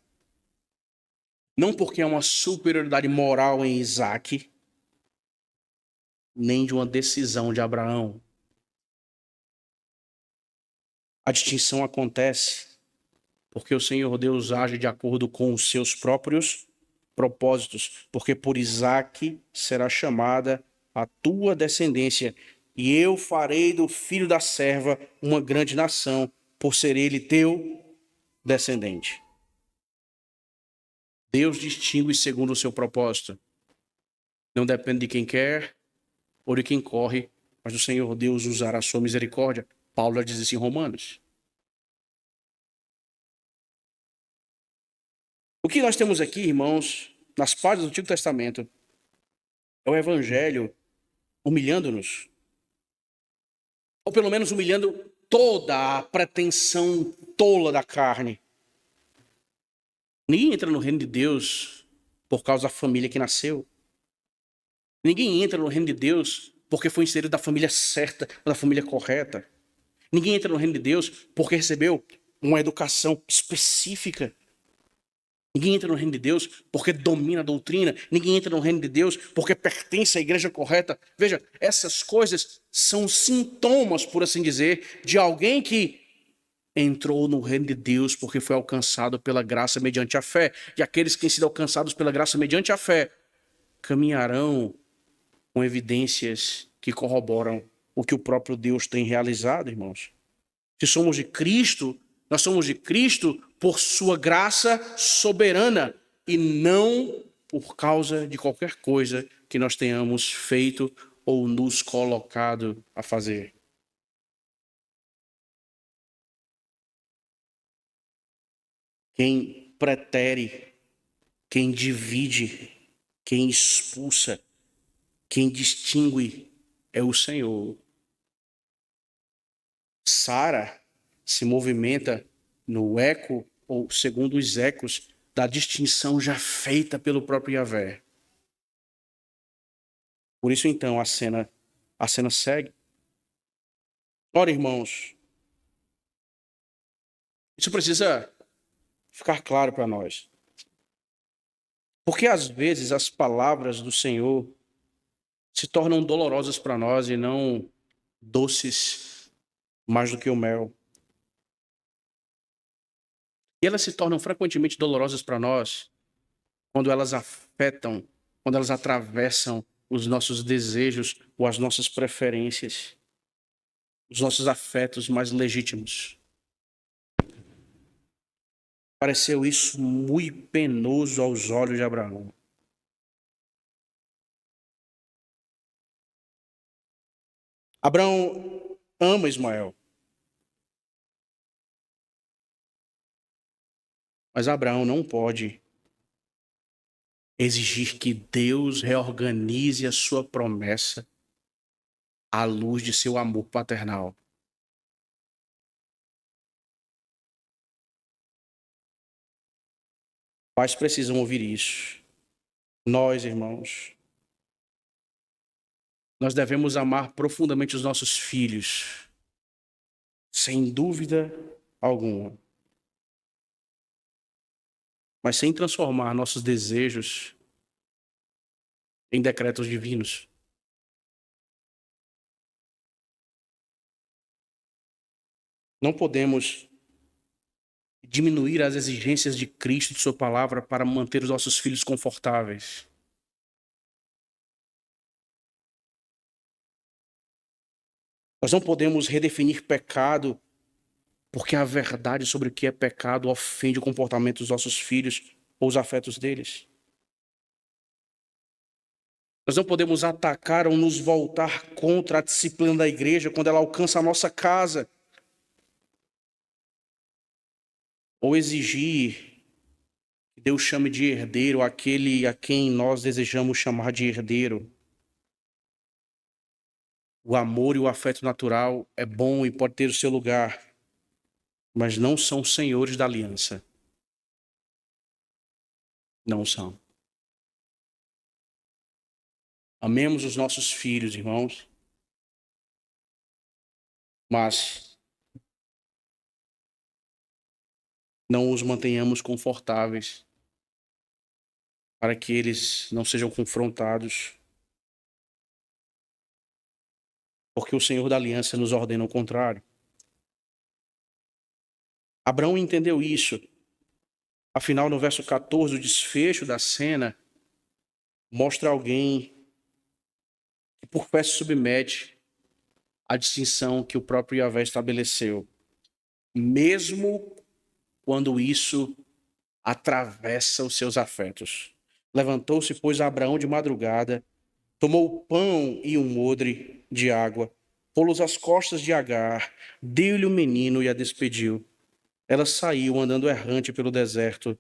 não porque há uma superioridade moral em Isaque, nem de uma decisão de Abraão. A distinção acontece porque o Senhor Deus age de acordo com os seus próprios propósitos, porque por Isaque será chamada a tua descendência, e eu farei do filho da serva uma grande nação, por ser ele teu descendente. Deus distingue segundo o seu propósito. Não depende de quem quer ou de quem corre, mas o Senhor Deus usará a sua misericórdia. Paulo diz isso em Romanos. O que nós temos aqui, irmãos, nas páginas do Antigo Testamento, é o Evangelho humilhando-nos, ou pelo menos humilhando toda a pretensão tola da carne. Ninguém entra no reino de Deus por causa da família que nasceu. Ninguém entra no reino de Deus porque foi inserido da família certa, da família correta. Ninguém entra no reino de Deus porque recebeu uma educação específica. Ninguém entra no reino de Deus porque domina a doutrina. Ninguém entra no reino de Deus porque pertence à igreja correta. Veja, essas coisas são sintomas, por assim dizer, de alguém que entrou no reino de Deus porque foi alcançado pela graça mediante a fé. E aqueles que têm sido alcançados pela graça mediante a fé caminharão com evidências que corroboram o que o próprio Deus tem realizado, irmãos. Se somos de Cristo, nós somos de Cristo por sua graça soberana e não por causa de qualquer coisa que nós tenhamos feito ou nos colocado a fazer. Quem pretere, quem divide, quem expulsa, quem distingue é o Senhor. Sara se movimenta no eco, ou segundo os ecos, da distinção já feita pelo próprio Yahvé. Por isso, então, a cena segue. Ora, irmãos, isso precisa ficar claro para nós. Porque, às vezes, as palavras do Senhor se tornam dolorosas para nós e não doces mais do que o mel. E elas se tornam frequentemente dolorosas para nós quando elas afetam, quando elas atravessam os nossos desejos ou as nossas preferências, os nossos afetos mais legítimos. Pareceu isso muito penoso aos olhos de Abraão. Abraão ama Ismael. Mas Abraão não pode exigir que Deus reorganize a sua promessa à luz de seu amor paternal. Pais precisam ouvir isso. Nós, irmãos, nós devemos amar profundamente os nossos filhos, sem dúvida alguma. Mas sem transformar nossos desejos em decretos divinos. Não podemos diminuir as exigências de Cristo e de sua palavra para manter os nossos filhos confortáveis. Nós não podemos redefinir pecado porque a verdade sobre o que é pecado ofende o comportamento dos nossos filhos ou os afetos deles. Nós não podemos atacar ou nos voltar contra a disciplina da igreja quando ela alcança a nossa casa. Ou exigir que Deus chame de herdeiro aquele a quem nós desejamos chamar de herdeiro. O amor e o afeto natural é bom e pode ter o seu lugar, mas não são senhores da aliança. Não são. Amemos os nossos filhos, irmãos, mas não os mantenhamos confortáveis para que eles não sejam confrontados, porque o Senhor da aliança nos ordena o contrário. Abraão entendeu isso. Afinal, no verso 14, o desfecho da cena mostra alguém que por fé se submete à distinção que o próprio Yahvé estabeleceu, mesmo quando isso atravessa os seus afetos. Levantou-se, pois, Abraão de madrugada, tomou o pão e um odre de água, pô-los às costas de Agar, deu-lhe o menino e a despediu. Ela saiu andando errante pelo deserto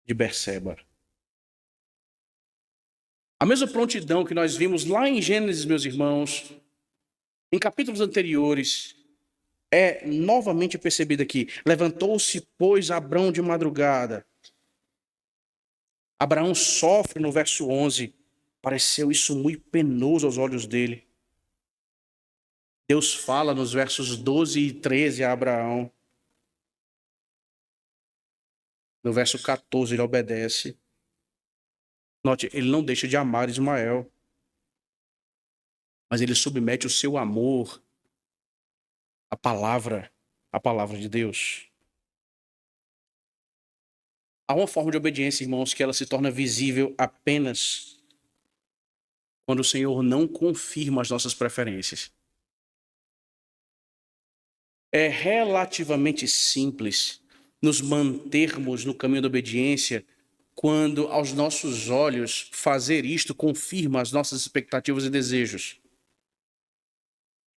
de Berseba. A mesma prontidão que nós vimos lá em Gênesis, meus irmãos, em capítulos anteriores, é novamente percebida aqui. Levantou-se, pois, Abraão de madrugada. Abraão sofre no verso 11. Pareceu isso muito penoso aos olhos dele. Deus fala nos versos 12 e 13 a Abraão. No verso 14 ele obedece. Note, ele não deixa de amar Ismael, mas ele submete o seu amor à palavra de Deus. Há uma forma de obediência, irmãos, que ela se torna visível apenas quando o Senhor não confirma as nossas preferências. É relativamente simples nos mantermos no caminho da obediência quando, aos nossos olhos, fazer isto confirma as nossas expectativas e desejos.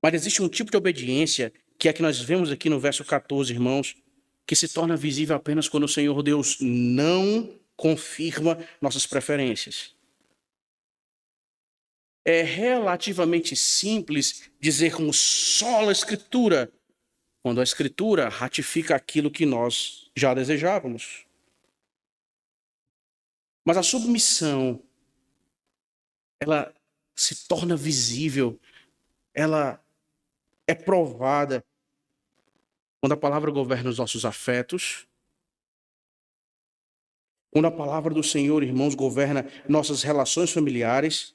Mas existe um tipo de obediência, que é a que nós vemos aqui no verso 14, irmãos, que se torna visível apenas quando o Senhor Deus não confirma nossas preferências. É relativamente simples dizermos sola Escritura, quando a Escritura ratifica aquilo que nós já desejávamos. Mas a submissão, ela se torna visível, ela é provada quando a palavra governa os nossos afetos, quando a palavra do Senhor, irmãos, governa nossas relações familiares,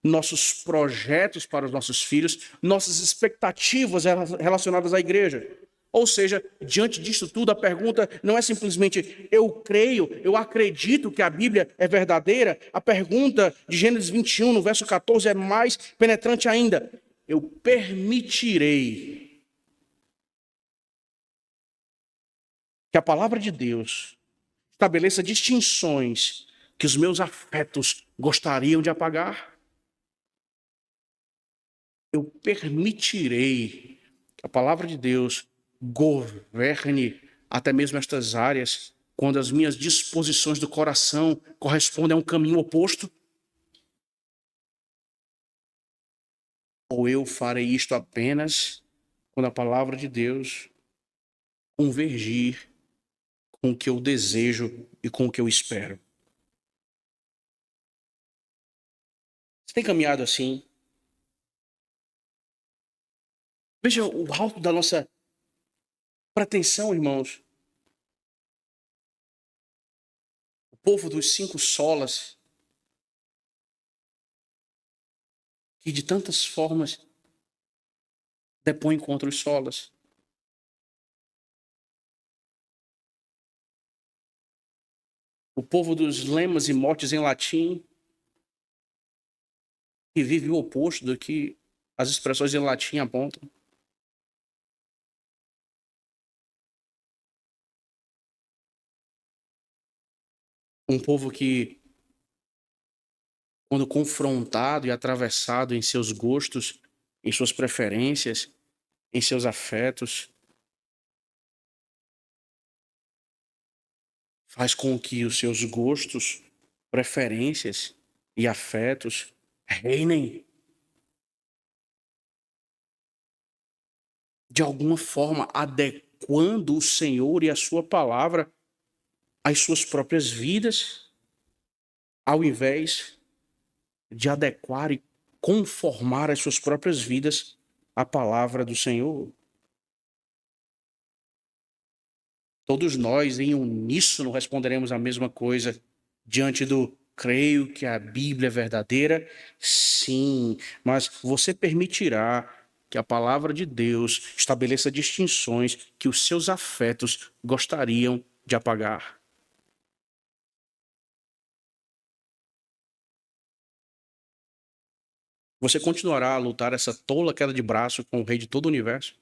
nossos projetos para os nossos filhos, nossas expectativas relacionadas à igreja. Ou seja, diante disso tudo, a pergunta não é simplesmente eu creio, eu acredito que a Bíblia é verdadeira. A pergunta de Gênesis 21, no verso 14, é mais penetrante ainda. Eu permitirei que a palavra de Deus estabeleça distinções que os meus afetos gostariam de apagar? Eu permitirei que a palavra de Deus governe até mesmo estas áreas quando as minhas disposições do coração correspondem a um caminho oposto? Ou eu farei isto apenas quando a palavra de Deus convergir com o que eu desejo e com o que eu espero? Você tem caminhado assim? Veja o alto da nossa pretensão, irmãos. O povo dos 5 solas, que de tantas formas depõe contra os solas. O povo dos lemas e motes em latim, que vive o oposto do que as expressões em latim apontam. Um povo que, quando confrontado e atravessado em seus gostos, em suas preferências, em seus afetos, faz com que os seus gostos, preferências e afetos reinem. De alguma forma, adequando o Senhor e a sua palavra às suas próprias vidas, ao invés de adequar e conformar as suas próprias vidas à palavra do Senhor. Todos nós, em uníssono, responderemos a mesma coisa diante do creio que a Bíblia é verdadeira? Sim, mas você permitirá que a palavra de Deus estabeleça distinções que os seus afetos gostariam de apagar? Você continuará a lutar essa tola queda de braço com o rei de todo o universo?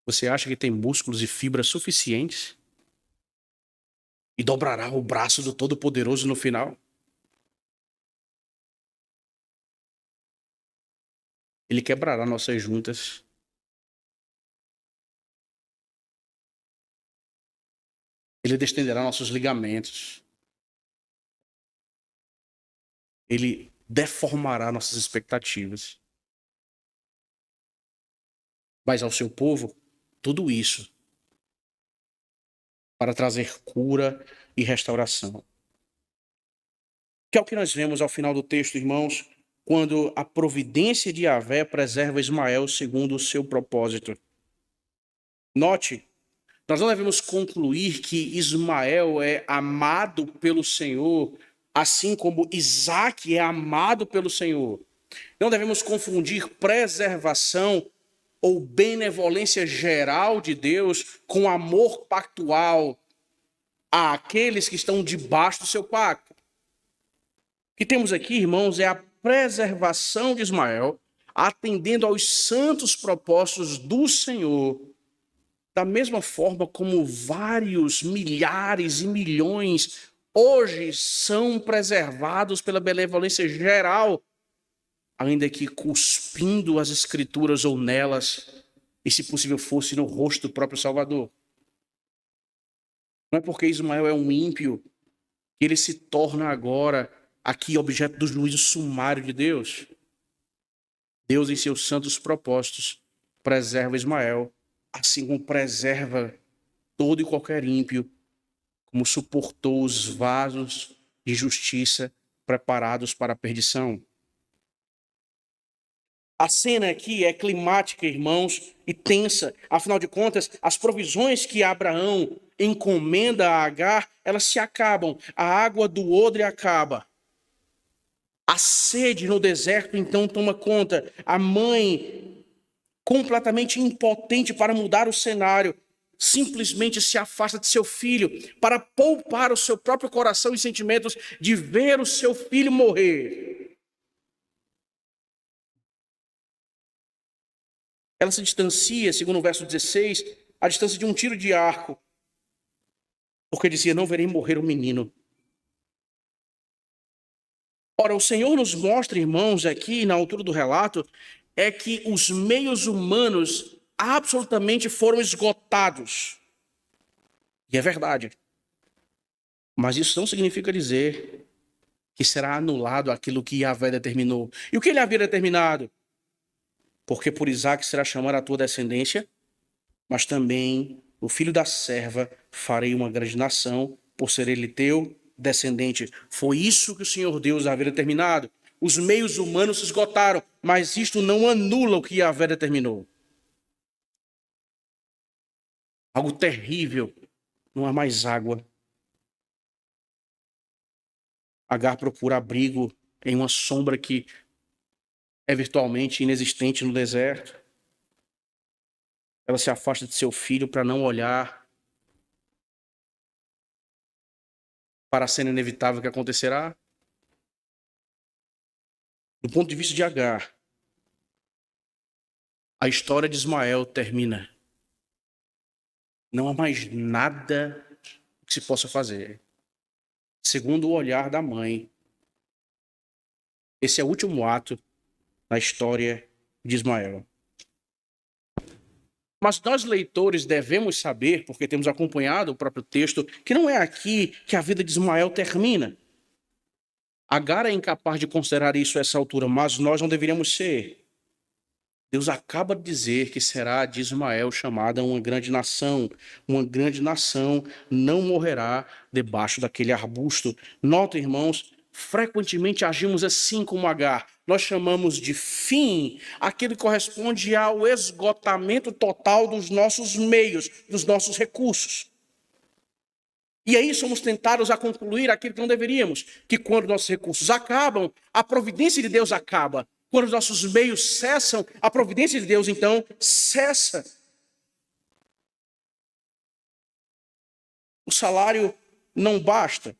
Você acha que tem músculos e fibras suficientes? E dobrará o braço do Todo-Poderoso no final? Ele quebrará nossas juntas. Ele destenderá nossos ligamentos. Ele deformará nossas expectativas. Mas ao seu povo, tudo isso para trazer cura e restauração. Que é o que nós vemos ao final do texto, irmãos, quando a providência de Yahvé preserva Ismael segundo o seu propósito. Note, nós não devemos concluir que Ismael é amado pelo Senhor, assim como Isaque é amado pelo Senhor. Não devemos confundir preservação ou benevolência geral de Deus com amor pactual àqueles que estão debaixo do seu pacto. O que temos aqui, irmãos, é a preservação de Ismael, atendendo aos santos propósitos do Senhor, da mesma forma como vários milhares e milhões hoje são preservados pela benevolência geral, ainda que cuspindo as escrituras ou nelas, e, se possível, fosse no rosto do próprio Salvador. Não é porque Ismael é um ímpio que ele se torna agora aqui objeto do juízo sumário de Deus. Deus, em seus santos propósitos, preserva Ismael, assim como preserva todo e qualquer ímpio, como suportou os vasos de justiça preparados para a perdição. A cena aqui é climática, irmãos, e tensa. Afinal de contas, as provisões que Abraão encomenda a Agar, elas se acabam. A água do odre acaba. A sede no deserto, então, toma conta. A mãe, completamente impotente para mudar o cenário, simplesmente se afasta de seu filho para poupar o seu próprio coração e sentimentos de ver o seu filho morrer. Ela se distancia, segundo o verso 16, a distância de um tiro de arco, porque dizia: não verei morrer o menino. Ora, o Senhor nos mostra, irmãos, aqui na altura do relato, é que os meios humanos absolutamente foram esgotados. E é verdade. Mas isso não significa dizer que será anulado aquilo que Yahvé determinou. E o que ele havia determinado? Porque por Isaque será chamada a tua descendência, mas também o filho da serva farei uma grande nação, por ser ele teu descendente. Foi isso que o Senhor Deus havia determinado. Os meios humanos se esgotaram, mas isto não anula o que Yahvé determinou. Algo terrível. Não há mais água. Agar procura abrigo em uma sombra que é virtualmente inexistente no deserto. Ela se afasta de seu filho para não olhar para a cena inevitável que acontecerá. Do ponto de vista de Agar, a história de Ismael termina. Não há mais nada que se possa fazer. Segundo o olhar da mãe, esse é o último ato na história de Ismael. Mas nós, leitores, devemos saber, porque temos acompanhado o próprio texto, que não é aqui que a vida de Ismael termina. Agar é incapaz de considerar isso a essa altura, mas nós não deveríamos ser. Deus acaba de dizer que será de Ismael chamada uma grande nação. Uma grande nação não morrerá debaixo daquele arbusto. Nota, irmãos, frequentemente agimos assim como Agar. Nós chamamos de fim aquilo que corresponde ao esgotamento total dos nossos meios, dos nossos recursos. E aí somos tentados a concluir aquilo que não deveríamos, que quando nossos recursos acabam, a providência de Deus acaba. Quando os nossos meios cessam, a providência de Deus, então, cessa. O salário não basta.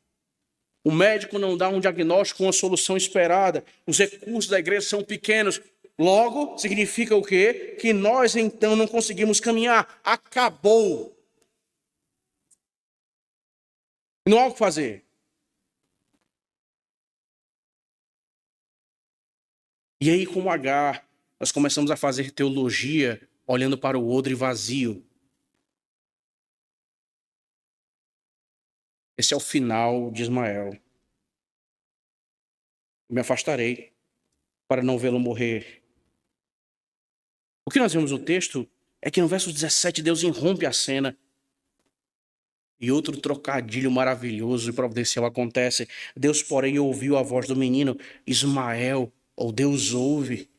O médico não dá um diagnóstico, uma solução esperada. Os recursos da igreja são pequenos. Logo, significa o quê? Que nós, então, não conseguimos caminhar. Acabou. Não há o que fazer. E aí, como Agar, nós começamos a fazer teologia olhando para o odre vazio. Esse é o final de Ismael. Me afastarei para não vê-lo morrer. O que nós vemos no texto é que no verso 17 Deus irrompe a cena. E outro trocadilho maravilhoso e providencial acontece. Deus, porém, ouviu a voz do menino. Ismael, ou Deus ouve.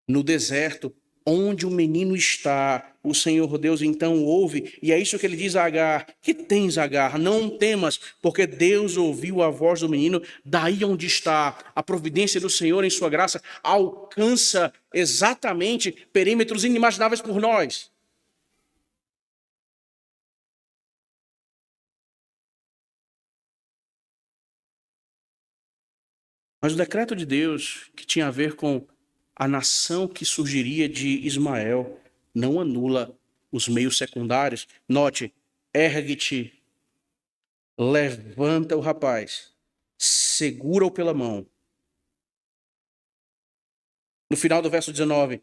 No deserto, onde o menino está, o Senhor Deus então ouve. E é isso que ele diz a Agar. Que tens, Agar? Não temas, porque Deus ouviu a voz do menino. Daí onde está a providência do Senhor em sua graça alcança exatamente perímetros inimagináveis por nós. Mas o decreto de Deus, que tinha a ver com a nação que surgiria de Ismael, não anula os meios secundários. Note, ergue-te, levanta o rapaz, segura-o pela mão. No final do verso 19,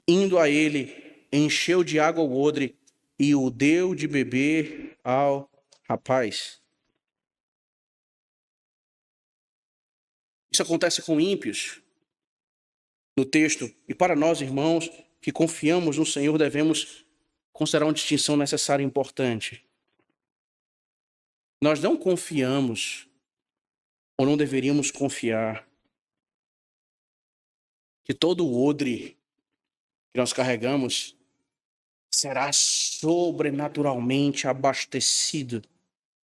indo a ele, encheu de água o odre e o deu de beber ao rapaz. Isso acontece com ímpios no texto. E para nós, irmãos, que confiamos no Senhor, devemos considerar uma distinção necessária e importante. Nós não confiamos, ou não deveríamos confiar, que todo o odre que nós carregamos será sobrenaturalmente abastecido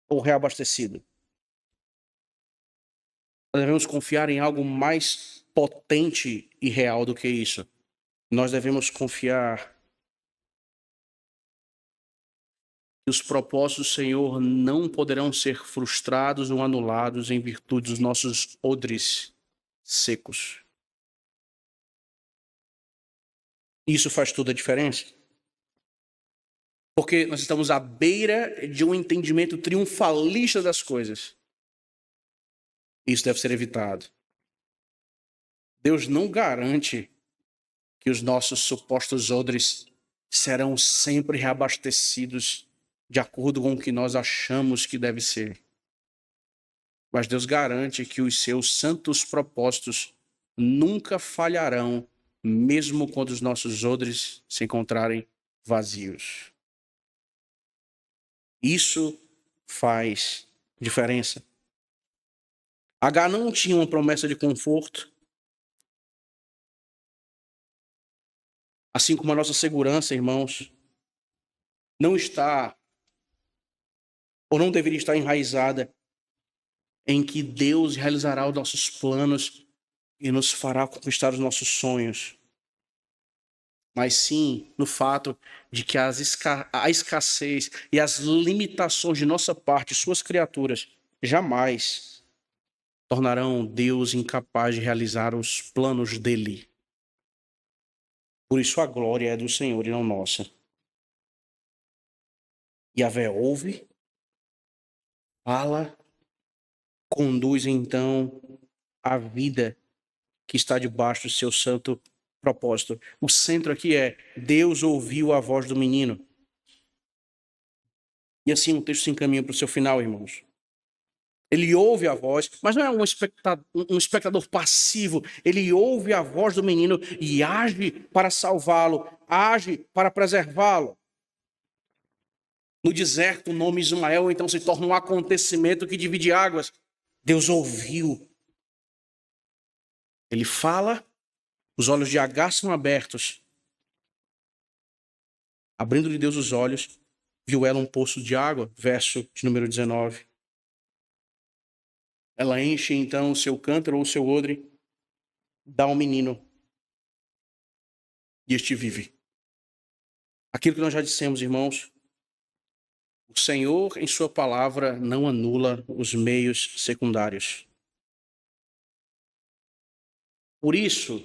ou reabastecido. Nós devemos confiar em algo mais potente e real do que isso. Nós devemos confiar que os propósitos do Senhor não poderão ser frustrados ou anulados em virtude dos nossos odres secos. Isso faz toda a diferença. Porque nós estamos à beira de um entendimento triunfalista das coisas. Isso deve ser evitado. Deus não garante que os nossos supostos odres serão sempre reabastecidos de acordo com o que nós achamos que deve ser. Mas Deus garante que os seus santos propósitos nunca falharão, mesmo quando os nossos odres se encontrarem vazios. Isso faz diferença. Agar não tinha uma promessa de conforto, assim como a nossa segurança, irmãos, não está ou não deveria estar enraizada em que Deus realizará os nossos planos e nos fará conquistar os nossos sonhos, mas sim no fato de que a escassez e as limitações de nossa parte, suas criaturas, jamais tornarão Deus incapaz de realizar os planos dele. Por isso a glória é do Senhor e não nossa. Yahvé ouve, fala, conduz então a vida que está debaixo do seu santo propósito. O centro aqui é: Deus ouviu a voz do menino. E assim o texto se encaminha para o seu final, irmãos. Ele ouve a voz, mas não é um espectador passivo. Ele ouve a voz do menino e age para salvá-lo, age para preservá-lo. No deserto, o nome Ismael então se torna um acontecimento que divide águas. Deus ouviu. Ele fala, os olhos de Agar são abertos. Abrindo-lhe Deus os olhos, viu ela um poço de água, verso de número 19. Ela enche então o seu cântaro ou o seu odre, dá ao menino, e este vive. Aquilo que nós já dissemos, irmãos, o Senhor, em sua palavra, não anula os meios secundários. Por isso,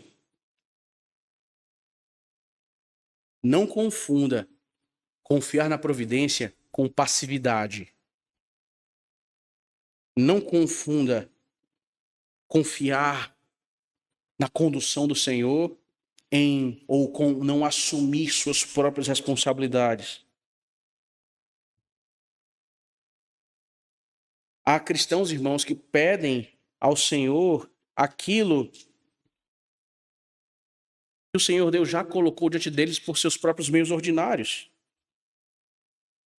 não confunda confiar na providência com passividade. Não confunda confiar na condução do Senhor ou com não assumir suas próprias responsabilidades. Há cristãos, irmãos, que pedem ao Senhor aquilo que o Senhor Deus já colocou diante deles por seus próprios meios ordinários.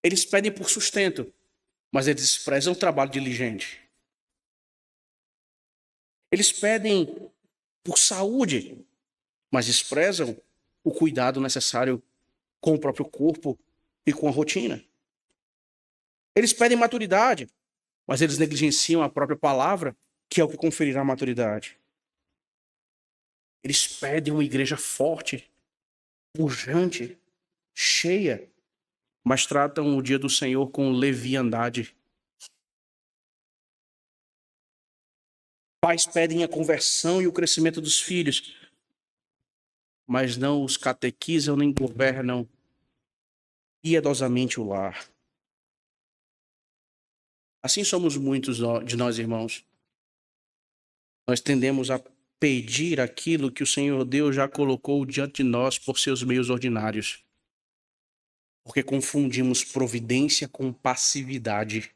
Eles pedem por sustento, mas eles desprezam o trabalho diligente. Eles pedem por saúde, mas desprezam o cuidado necessário com o próprio corpo e com a rotina. Eles pedem maturidade, mas eles negligenciam a própria palavra, que é o que conferirá a maturidade. Eles pedem uma igreja forte, pujante, cheia, mas tratam o dia do Senhor com leviandade. Pais pedem a conversão e o crescimento dos filhos, mas não os catequizam nem governam piedosamente o lar. Assim somos muitos de nós, irmãos. Nós tendemos a pedir aquilo que o Senhor Deus já colocou diante de nós por seus meios ordinários. Porque confundimos providência com passividade,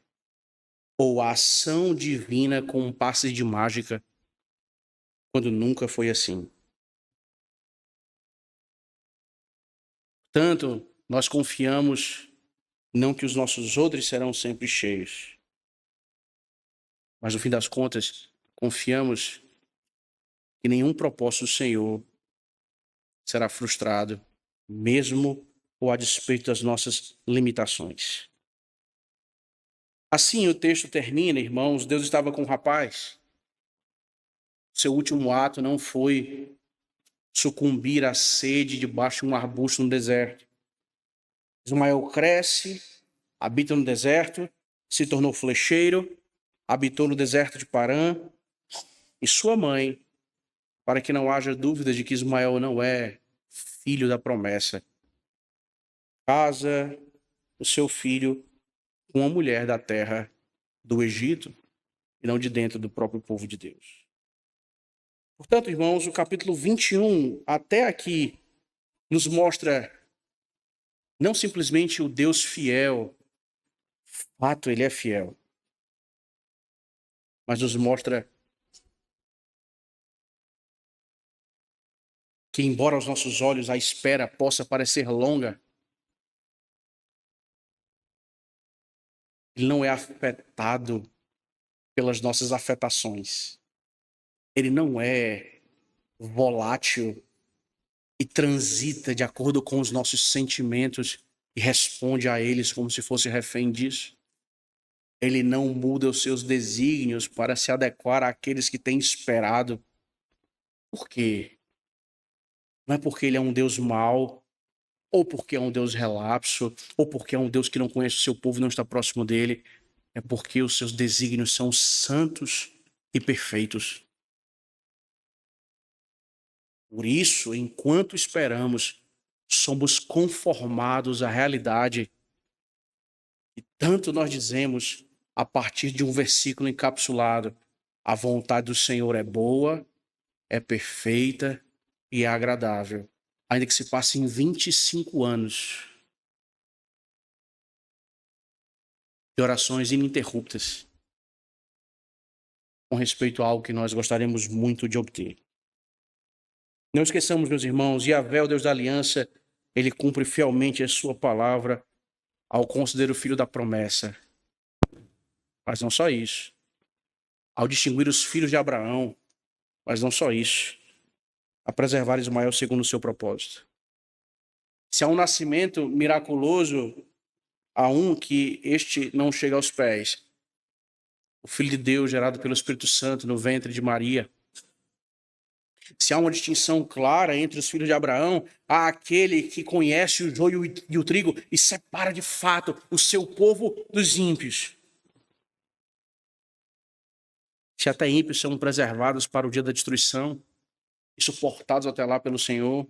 ou a ação divina com um passe de mágica, quando nunca foi assim. Portanto, nós confiamos não que os nossos odres serão sempre cheios, mas no fim das contas, confiamos que nenhum propósito do Senhor será frustrado, mesmo ou a despeito das nossas limitações. Assim o texto termina, irmãos. Deus estava com o rapaz. Seu último ato não foi sucumbir à sede debaixo de um arbusto no deserto. Ismael cresce, habita no deserto, se tornou flecheiro, habitou no deserto de Parã, e sua mãe, para que não haja dúvida de que Ismael não é filho da promessa, casa o seu filho com uma mulher da terra do Egito e não de dentro do próprio povo de Deus. Portanto, irmãos, o capítulo 21 até aqui nos mostra não simplesmente o Deus fiel, fato, ele é fiel, mas nos mostra que, embora aos nossos olhos a espera possa parecer longa, ele não é afetado pelas nossas afetações. Ele não é volátil e transita de acordo com os nossos sentimentos e responde a eles como se fosse refém disso. Ele não muda os seus desígnios para se adequar àqueles que têm esperado. Por quê? Não é porque ele é um Deus mau, ou porque é um Deus relapso, ou porque é um Deus que não conhece o seu povo e não está próximo dele. É porque os seus desígnios são santos e perfeitos. Por isso, enquanto esperamos, somos conformados à realidade. E tanto nós dizemos, a partir de um versículo encapsulado, a vontade do Senhor é boa, é perfeita e é agradável. Ainda que se passem 25 anos de orações ininterruptas com respeito a algo que nós gostaríamos muito de obter. Não esqueçamos, meus irmãos, Yahvé, o Deus da aliança, ele cumpre fielmente a sua palavra ao conceder o filho da promessa. Mas não só isso. Ao distinguir os filhos de Abraão, mas não só isso. A preservar Ismael segundo o seu propósito. Se há um nascimento miraculoso, há um que este não chega aos pés. O Filho de Deus gerado pelo Espírito Santo no ventre de Maria. Se há uma distinção clara entre os filhos de Abraão, há aquele que conhece o joio e o trigo e separa de fato o seu povo dos ímpios. Se até ímpios são preservados para o dia da destruição e suportados até lá pelo Senhor,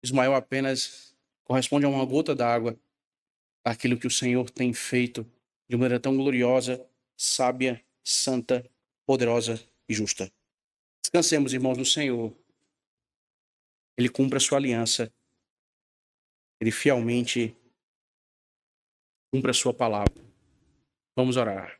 Ismael apenas corresponde a uma gota d'água daquilo que o Senhor tem feito de maneira tão gloriosa, sábia, santa, poderosa e justa. Descansemos, irmãos, no Senhor. Ele cumpre a sua aliança. Ele fielmente cumpre a sua palavra. Vamos orar.